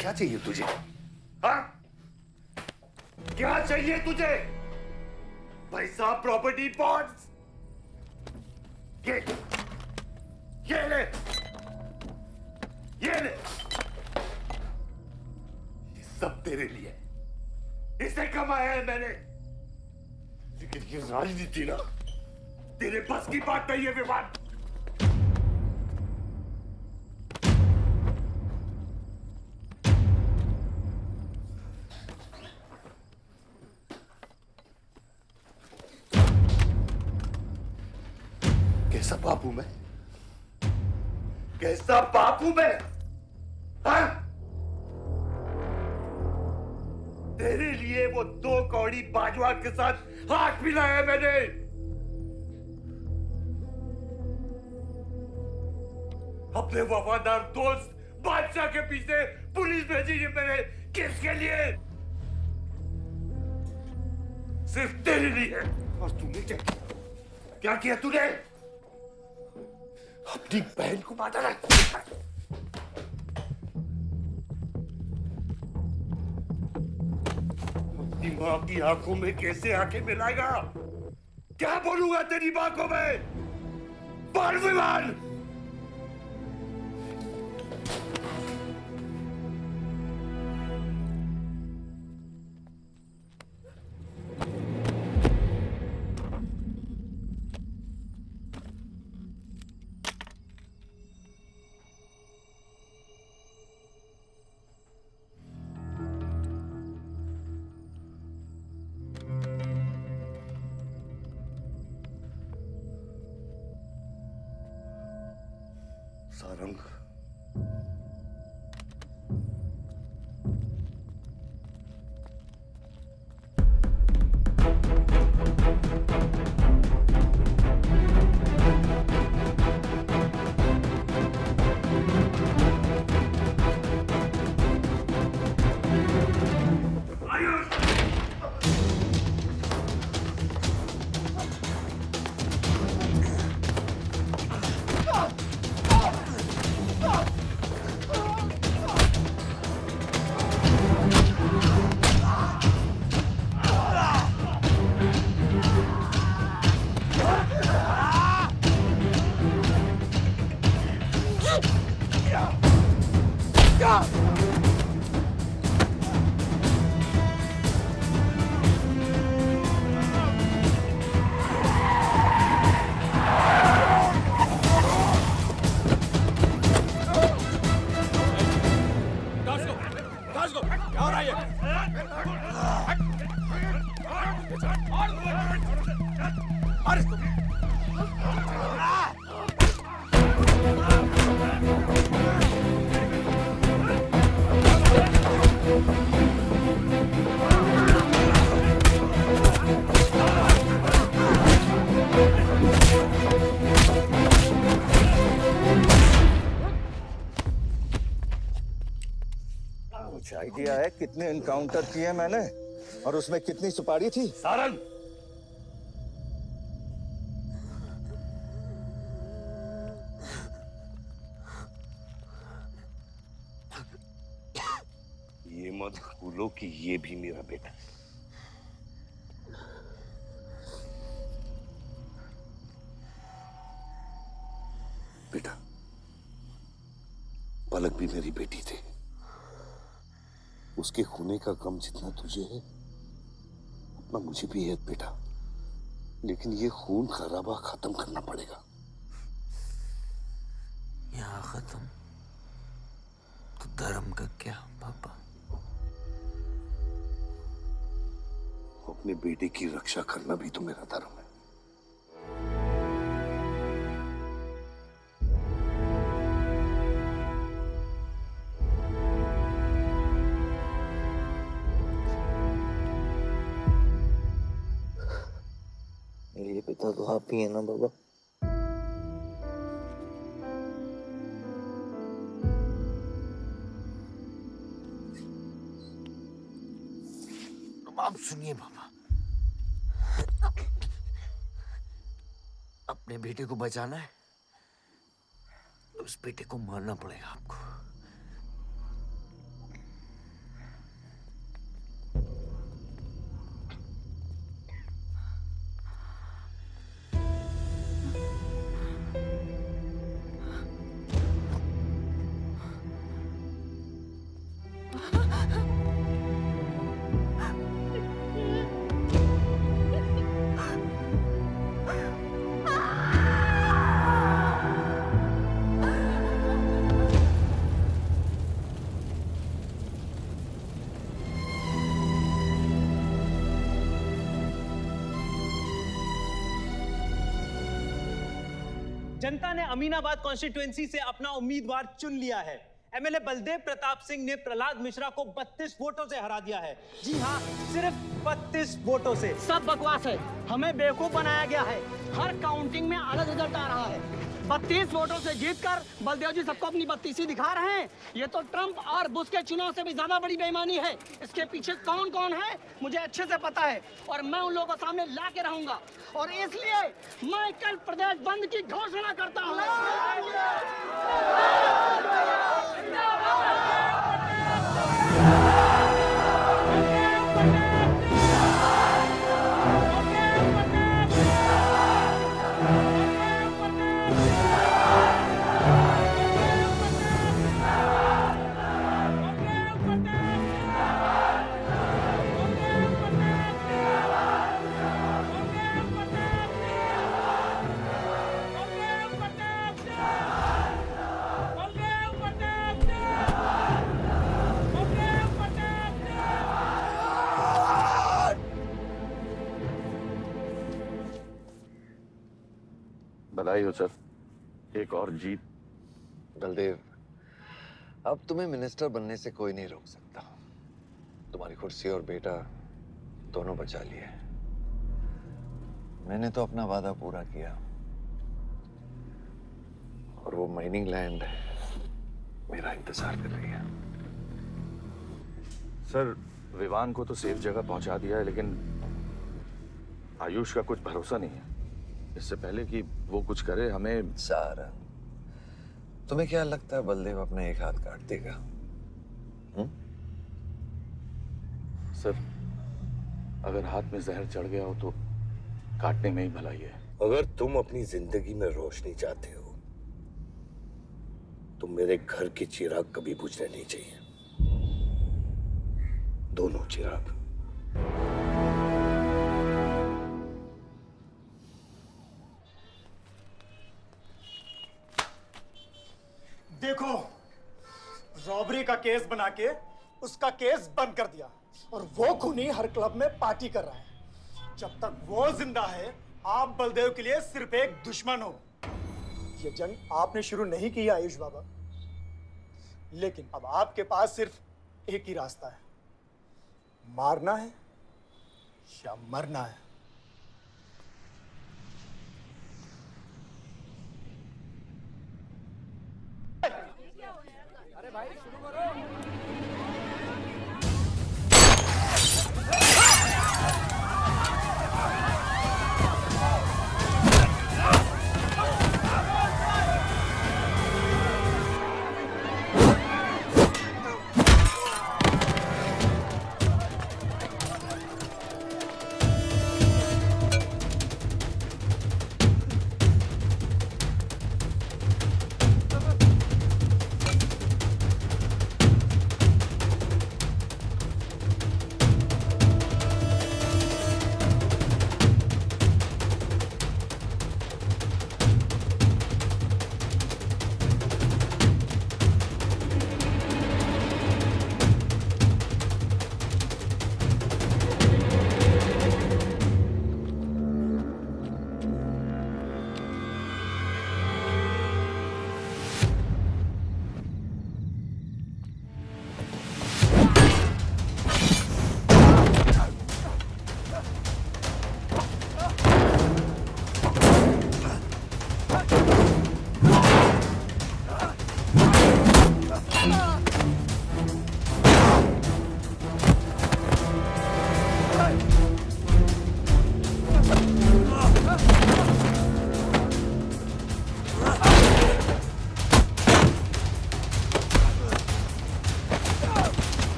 क्या चाहिए तुझे? हाँ? क्या चाहिए तुझे? पैसा, प्रॉपर्टी, बॉन्ड्स? ये ले, ये ले। ये सब तेरे लिए, इसे कमाया है मैंने। लेकिन ये राजनीति ना तेरे बस की बात नहीं है विवान। कैसा बाप हूं मैं? कैसा बाप हूं मैं? हाँ? तेरे लिए वो 2 कौड़ी बाजवान के साथ हाथ मिलाया मैंने। अपने वफादार दोस्त बादशाह के पीछे पुलिस भेजी है मैंने। किसके लिए? सिर्फ तेरे लिए। और तूने क्या किया? क्या किया तूने? अपनी बहन को मारा है। अपनी माँ की आंखों में कैसे आंखें मिलाएगा? क्या बोलूंगा तेरी माँ को मैं? बोल विमान! सारंग, कुछ आइडिया है कितने इनकाउंटर किए मैंने और उसमें कितनी सुपारी थी? सारंग, ये मत भूलो कि ये भी मेरा बेटा है। बेटा, पलक भी मेरी बेटी थी। उसके खोने का गम जितना तुझे है उतना मुझे भी है बेटा, लेकिन ये खून खराबा खत्म करना पड़ेगा। यहाँ खत्म तो धर्म का क्या पापा? अपने बेटे की रक्षा करना भी तो मेरा धर्म है। मेरे पिता तो आप ही है ना बाबा? आप सुनिए बाबा, अपने बेटे को बचाना है तो उस बेटे को मारना पड़ेगा आपको। जनता ने अमीनाबाद कॉन्स्टिट्यूएंसी से अपना उम्मीदवार चुन लिया है। एमएलए बलदेव प्रताप सिंह ने प्रहलाद मिश्रा को 32 वोटों से हरा दिया है। जी हाँ, सिर्फ 32 वोटों से। सब बकवास है, हमें बेवकूफ बनाया गया है। हर काउंटिंग में अलग रिजल्ट आ रहा है। 32 वोटों से जीतकर बलदेव जी सबको अपनी बत्तीसी दिखा रहे हैं। ये तो ट्रंप और बुश के चुनाव से भी ज्यादा बड़ी बेईमानी है। इसके पीछे कौन कौन है मुझे अच्छे से पता है और मैं उन लोगों को सामने ला के रहूंगा और इसलिए मैं कल प्रदेश बंद की घोषणा करता हूँ। बधाई हो सर, एक और जीत। बलदेव, अब तुम्हें मिनिस्टर बनने से कोई नहीं रोक सकता। तुम्हारी कुर्सी और बेटा दोनों बचा लिए। मैंने तो अपना वादा पूरा किया और वो माइनिंग लैंड मेरा इंतजार कर रही है। सर, विवान को तो सेफ जगह पहुंचा दिया है, लेकिन आयुष का कुछ भरोसा नहीं है। इससे पहले कि वो कुछ करे हमें। सारा, तुम्हें क्या लगता है बलदेव अपने एक हाथ काट देगा? सर, अगर हाथ में जहर चढ़ गया हो तो काटने में ही भलाई है। अगर तुम अपनी जिंदगी में रोशनी चाहते हो तो मेरे घर के चिराग कभी बुझने नहीं चाहिए, दोनों चिराग। देखो, रॉबरी का केस बना के उसका केस बंद कर दिया और वो खूनी हर क्लब में पार्टी कर रहा है। जब तक वो जिंदा है, आप बलदेव के लिए सिर्फ एक दुश्मन हो। ये जंग आपने शुरू नहीं की आयुष बाबा, लेकिन अब आपके पास सिर्फ एक ही रास्ता है, मारना है या मरना है। अरे भाई शुरू करो।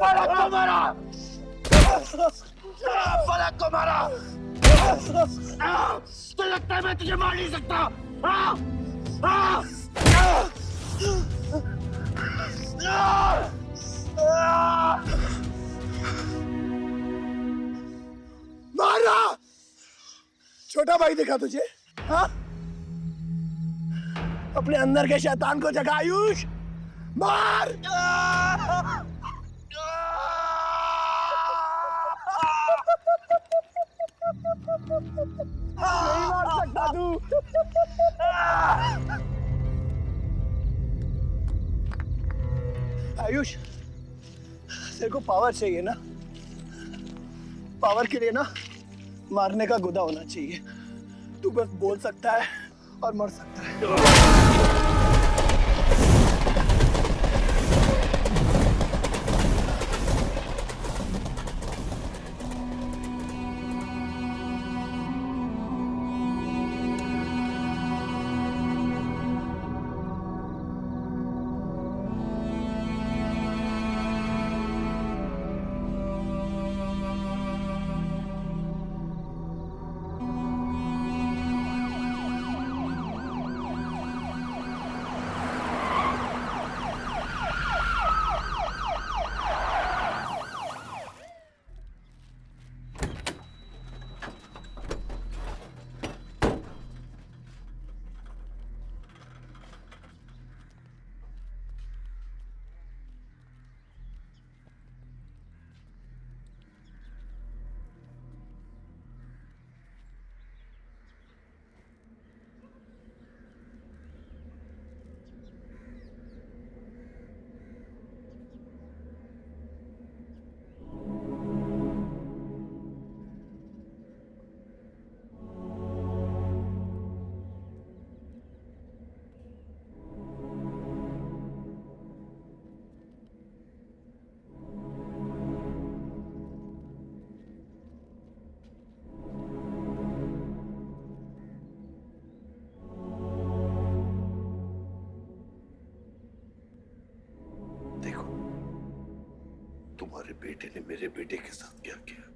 पलक को मारा, पलक को मारा। तो लगता है मैं तुझे मार नहीं सकता। मारा, छोटा भाई दिखा तुझे? हाँ? अपने अंदर के शैतान को जगा आयुष, मार! नहीं मार सकता तू। आयुष, तेरे को पावर चाहिए ना? पावर के लिए ना मारने का गुदा होना चाहिए। तू बस बोल सकता है और मर सकता है। तुम्हारे बेटे ने मेरे बेटे के साथ क्या किया?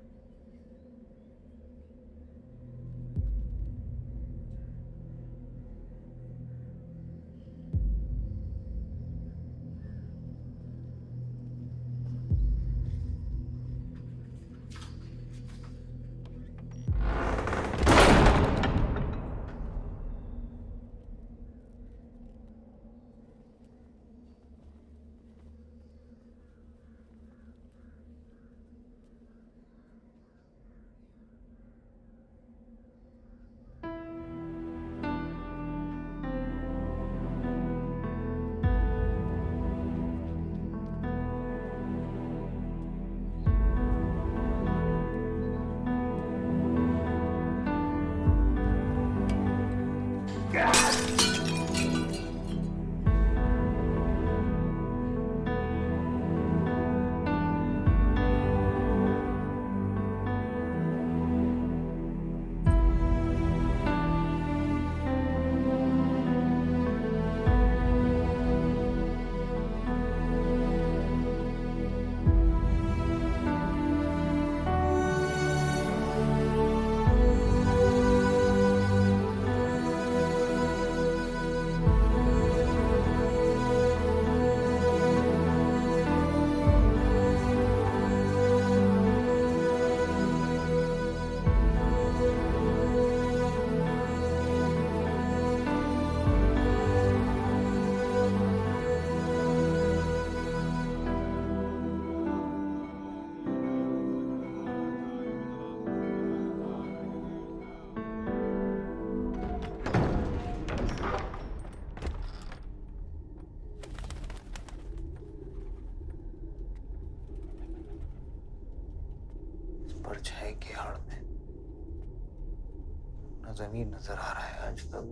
परछाई की आड़ में न जमीन नजर आ रहा है आज तक।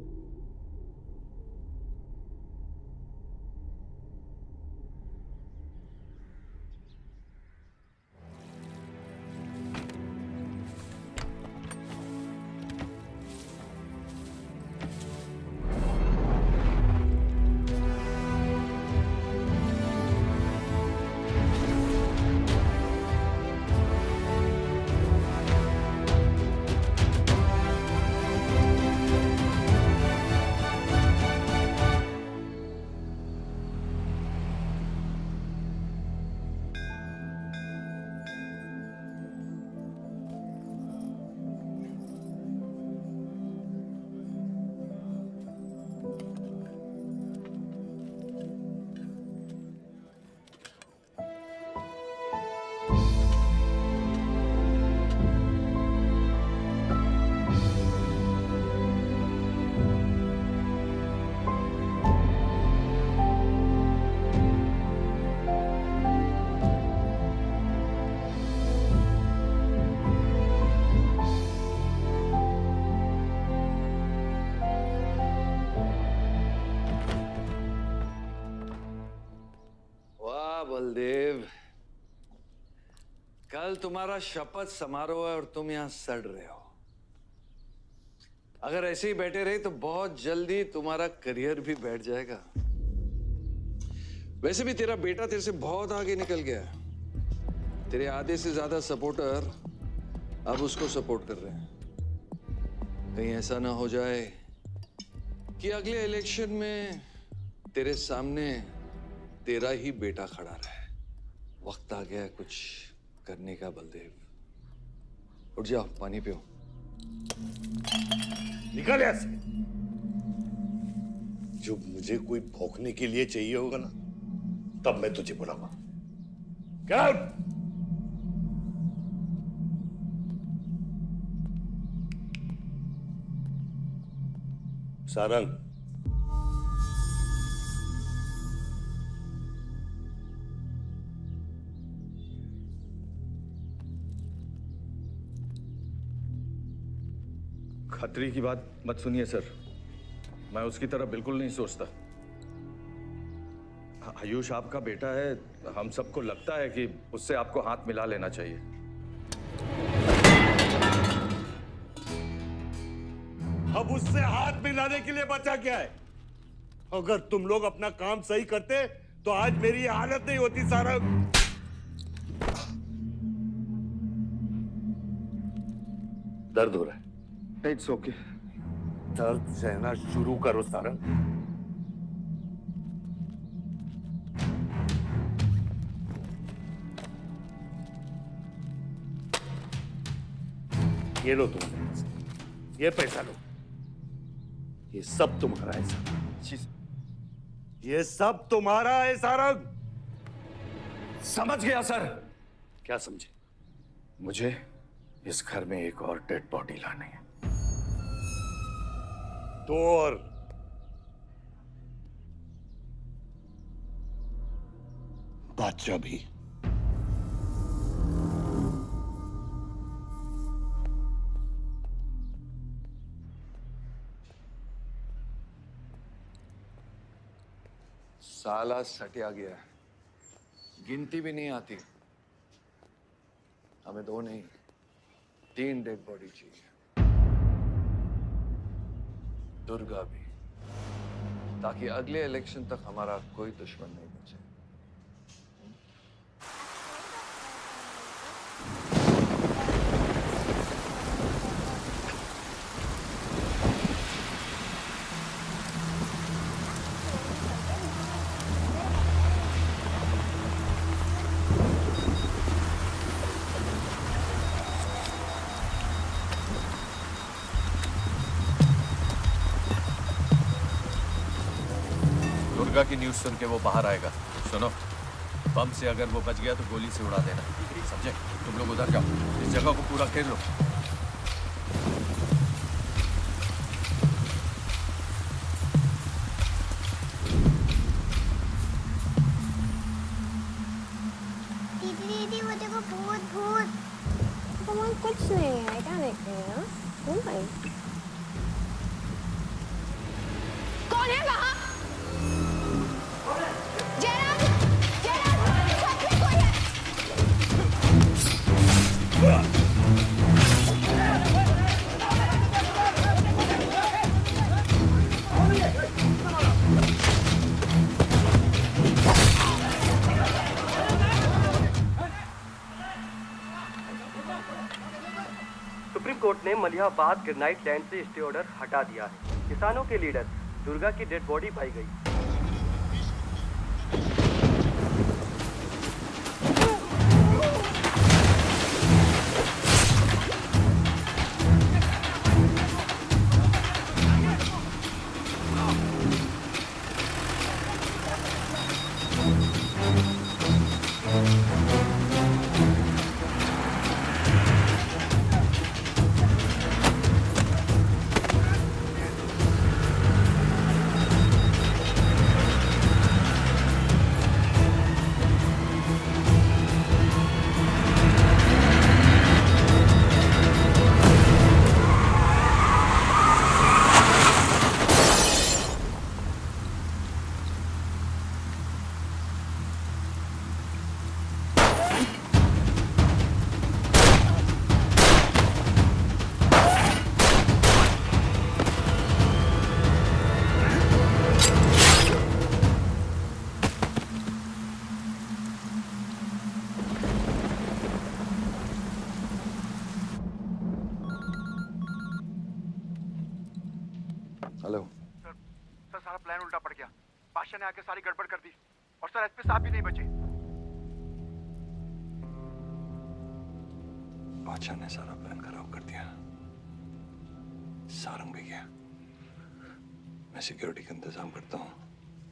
बलदेव, कल तुम्हारा शपथ समारोह है और तुम यहां सड़ रहे हो। अगर ऐसे ही बैठे रहे तो बहुत जल्दी तुम्हारा करियर भी बैठ जाएगा। वैसे भी तेरा बेटा तेरे से बहुत आगे निकल गया है। तेरे आधे से ज्यादा सपोर्टर अब उसको सपोर्ट कर रहे हैं। कहीं ऐसा ना हो जाए कि अगले इलेक्शन में तेरे सामने तेरा ही बेटा खड़ा रहे। वक्त आ गया है कुछ करने का बलदेव। उठ जाओ, पानी पियो। निकल यहाँ से। जब मुझे कोई भौंकने के लिए चाहिए होगा ना, तब मैं तुझे बुलाऊंगा। Get out! सारंग, खतरी की बात मत सुनिए सर, मैं उसकी तरह बिल्कुल नहीं सोचता। आयुष आपका बेटा है, हम सबको लगता है कि उससे आपको हाथ मिला लेना चाहिए। अब उससे हाथ मिलाने के लिए बचा क्या है? अगर तुम लोग अपना काम सही करते तो आज मेरी हालत नहीं होती। सारंग, दर्द हो रहा है? It's okay. दर्द सहना शुरू करो सारंग। ये लो तुम्हारे पैसे, ये पैसा लो। ये सब तुम्हारा है सारंग, ये सब तुम्हारा है सारंग। समझ गया सर। क्या समझे? मुझे इस घर में एक और डेड बॉडी लानी है। तो और बादशाह भी। साला सटिया गया है, गिनती भी नहीं आती। हमें 2 नहीं 3 डेड बॉडी चाहिए। दुर्गा भी, ताकि अगले इलेक्शन तक हमारा कोई दुश्मन नहीं बचे। दुर्गा की न्यूज़ सुन के वो बाहर आएगा। सुनो, बम से अगर वो बच गया तो गोली से उड़ा देना, समझे? तुम लोग उधर जाओ, इस जगह को पूरा घेर लो। दीदी वो देखो, भूत भूत। तुम्हारा कुछ नहीं है, क्या देख रही है? कौन है वहाँ? सुप्रीम कोर्ट ने मलिहाबाद ग्रेनाइट लैंड से स्टे ऑर्डर हटा दिया है। किसानों के लीडर दुर्गा की डेड बॉडी पाई गई। बादशाह ने आके सारी गड़बड़ कर दी और सर एसपी साहब भी नहीं बचे। बादशाह ने सारा प्लान खराब कर दिया। सारंग भी गया। मैं सिक्योरिटी का इंतजाम करता हूँ,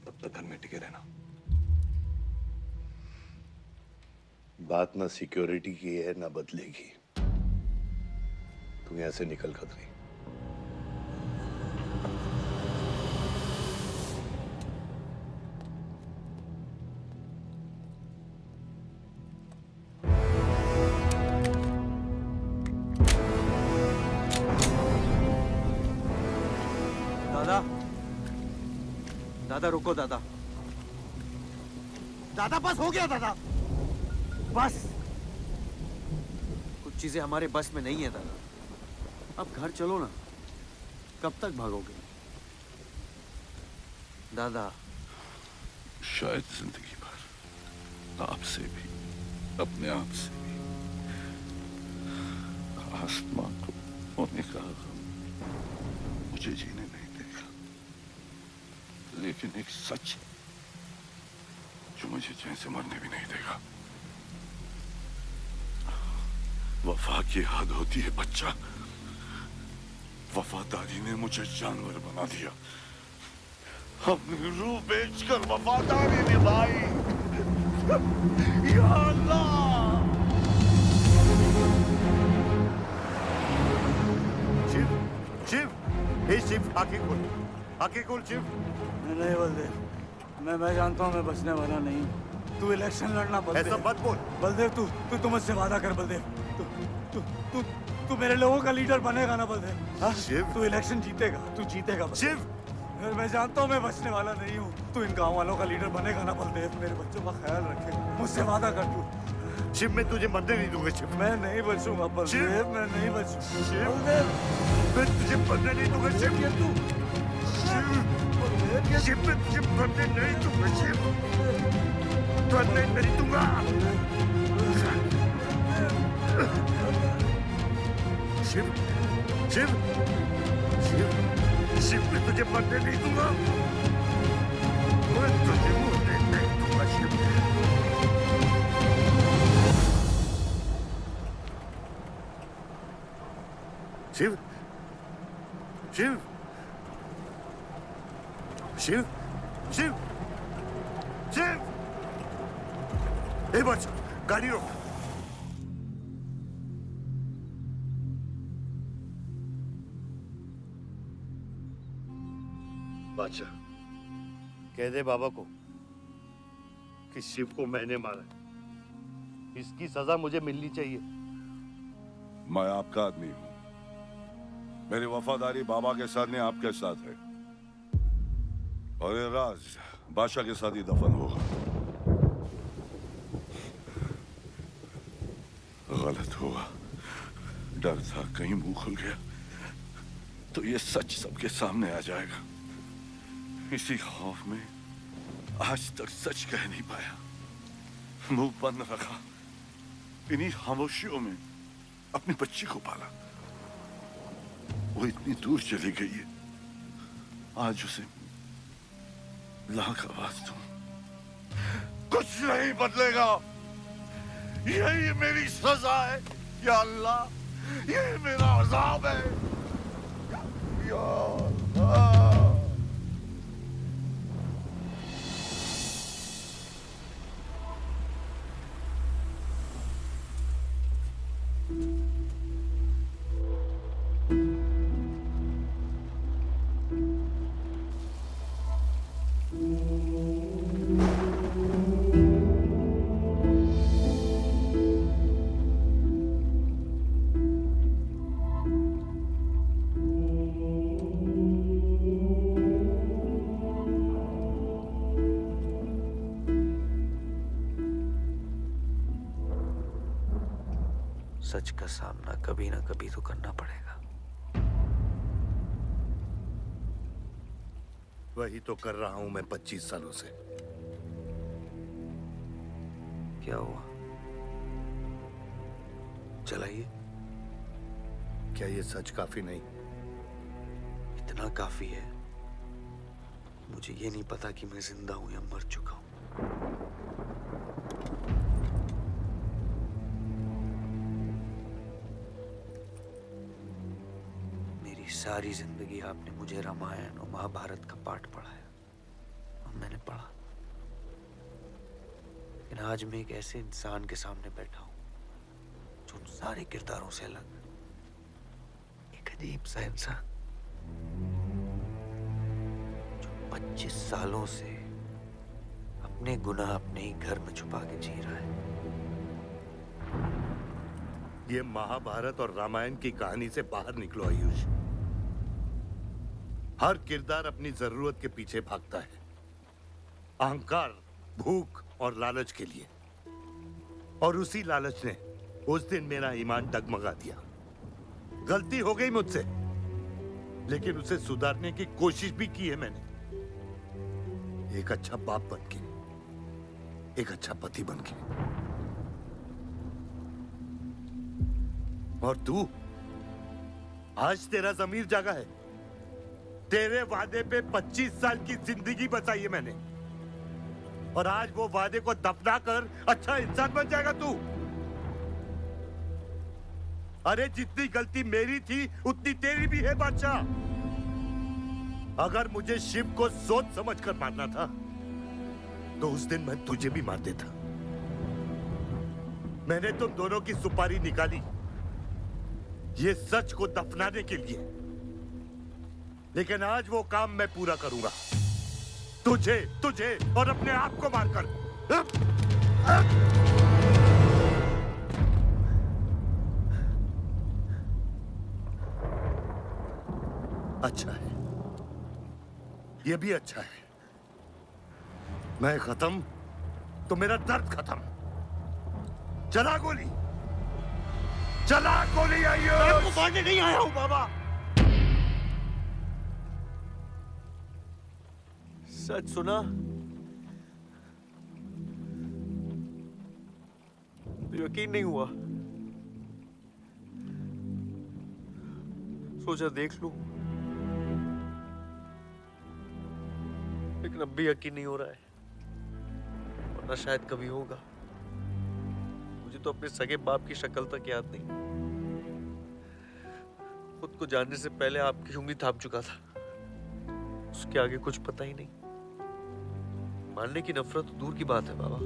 तब तक घर में टिके रहना। बात ना सिक्योरिटी की है ना बदलेगी। तू यहां से निकल खतरी। दादा, दादा रुको दादा। दादा बस हो गया दादा, बस। कुछ चीजें हमारे बस में नहीं है दादा। अब घर चलो ना, कब तक भागोगे दादा? शायद जिंदगी भर आपसे भी, अपने आप से भी। आसमां को होने का गम मुझे जीने नहीं देगा, लेकिन एक सच जो मुझे चैन से मरने भी नहीं देगा। वफा की हद होती है बच्चा। वफादारी ने मुझे जानवर बना दिया। हमने रूह बेचकर वफादारी निभाई। या अल्लाह! शिव, शिव, हे शिव, आंखें खोल, आंखें खोल शिव। नहीं बलदेव, मैं जानता हूँ मैं बचने वाला नहीं हूँ। तू इलेक्शन लड़ना बलदेव। ऐसा मत बोल। बलदेव तू मुझसे वादा कर बलदेव। तू मेरे लोगों का लीडर बनेगा ना बलदेव? शिव, तू इलेक्शन जीतेगा, तू जीतेगा शिव। मैं जानता हूँ मैं बचने वाला नहीं हूँ। तू इन गांव वालों का लीडर बनेगा ना बलदेव? मेरे बच्चों का ख्याल रखेगा, मुझसे वादा कर तू। शिव, मैं तुझे मरने नहीं दूंगा शिव। मैं नहीं बचूंगा बलदेव, मैं नहीं बचूंगा शिव, बलदेव। मैं तुझे मरने नहीं दूंगा शिव। शिव, मैं तुझे मरने नहीं दूंगा शिव। मरने नहीं दूंगा। शिव, शिव, शिव, शिव, मैं तुझे मरने नहीं दूंगा। मैं तुझे मरने नहीं दूंगा शिव। शिव, शिव, शिव, शिव, शिव। ए बच्चा, गाड़ी रोक। बादशाह, कह दे बाबा को कि शिव को मैंने मारा है। इसकी सजा मुझे मिलनी चाहिए। मैं आपका आदमी हूं। मेरी वफादारी बाबा के साथ नहीं, आपके साथ है। और ये राज बादशाह के साथ ही दफन होगा। गलत हुआ, डर था कहीं मुंह खुल गया तो ये सच सबके सामने आ जाएगा। इसी खौफ में आज तक सच कह नहीं पाया, मुंह बंद रखा। इन्हीं खामोशियों में अपनी बच्ची को पाला। वो इतनी दूर चली गई है, आज उसे लाख आवाज दूं, कुछ नहीं बदलेगा। यही मेरी सजा है या अल्लाह, यही मेरा अजाब है या अल्लाह। सच का सामना कभी ना कभी तो करना पड़ेगा। वही तो कर रहा हूं मैं 25 सालों से। क्या हुआ? चलाइए। क्या ये सच काफी नहीं? इतना काफी है। मुझे ये नहीं पता कि मैं जिंदा हूं या मर चुका हूं। मेरी सारी जिंदगी आपने मुझे रामायण और महाभारत का पाठ पढ़ाया और मैंने पढ़ा, लेकिन आज मैं एक ऐसे इंसान के सामने बैठा हूं जो उन सारे किरदारों से अलग, एक अजीब सा इंसान जो 25 सालों से अपने गुनाह अपने ही घर में छुपा के जी रहा है। ये महाभारत और रामायण की कहानी से बाहर निकलो आयुष। हर किरदार अपनी जरूरत के पीछे भागता है, अहंकार, भूख और लालच के लिए, और उसी लालच ने उस दिन मेरा ईमान डगमगा दिया। गलती हो गई मुझसे, लेकिन उसे सुधारने की कोशिश भी की है मैंने। एक अच्छा बाप बन के, एक अच्छा पति बन के। और तू, आज तेरा ज़मीर जागा है। तेरे वादे पे 25 साल की जिंदगी बचाई है मैंने, और आज वो वादे को दफना कर अच्छा इंसान बन जाएगा तू। अरे जितनी गलती मेरी थी उतनी तेरी भी है बादशाह। अगर मुझे शिव को सोच समझ कर मारना था तो उस दिन मैं तुझे भी मार देता। मैंने तुम दोनों की सुपारी निकाली ये सच को दफनाने के लिए, लेकिन आज वो काम मैं पूरा करूंगा, तुझे और अपने आप को मारकर। अच्छा है, ये भी अच्छा है। मैं खत्म तो मेरा दर्द खत्म। चला गोली, चला गोली। आइयो, आपको मारने नहीं आया हूं बाबा। सच सुना तो यकीन नहीं हुआ, सोचा देख लूं, लेकिन अब भी यकीन नहीं हो रहा है, वरना शायद कभी होगा। मुझे तो अपने सगे बाप की शक्ल तक याद नहीं। खुद को जानने से पहले आपकी उंगली थाप चुका था, उसके आगे कुछ पता ही नहीं। मानने की नफरत तो दूर की बात है बाबा।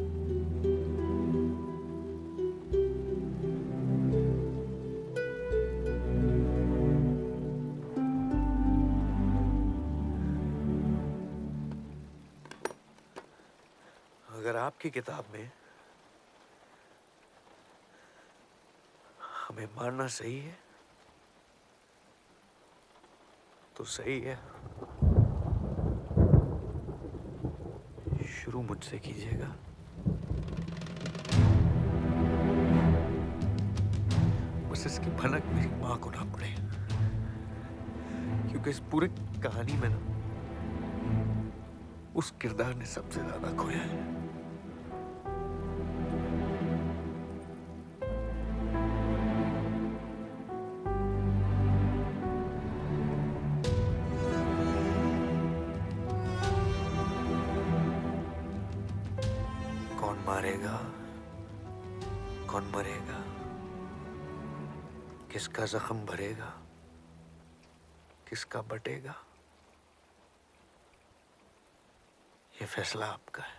अगर आपकी किताब में हमें मारना सही है तो सही है। शुरू मुझसे कीजिएगा। बस इसकी भनक मेरी मां को ना पड़े, क्योंकि इस पूरी कहानी में ना उस किरदार ने सबसे ज्यादा खोया है। कौन मारेगा, कौन मरेगा, किसका जख्म भरेगा, किसका बटेगा, ये फैसला आपका है।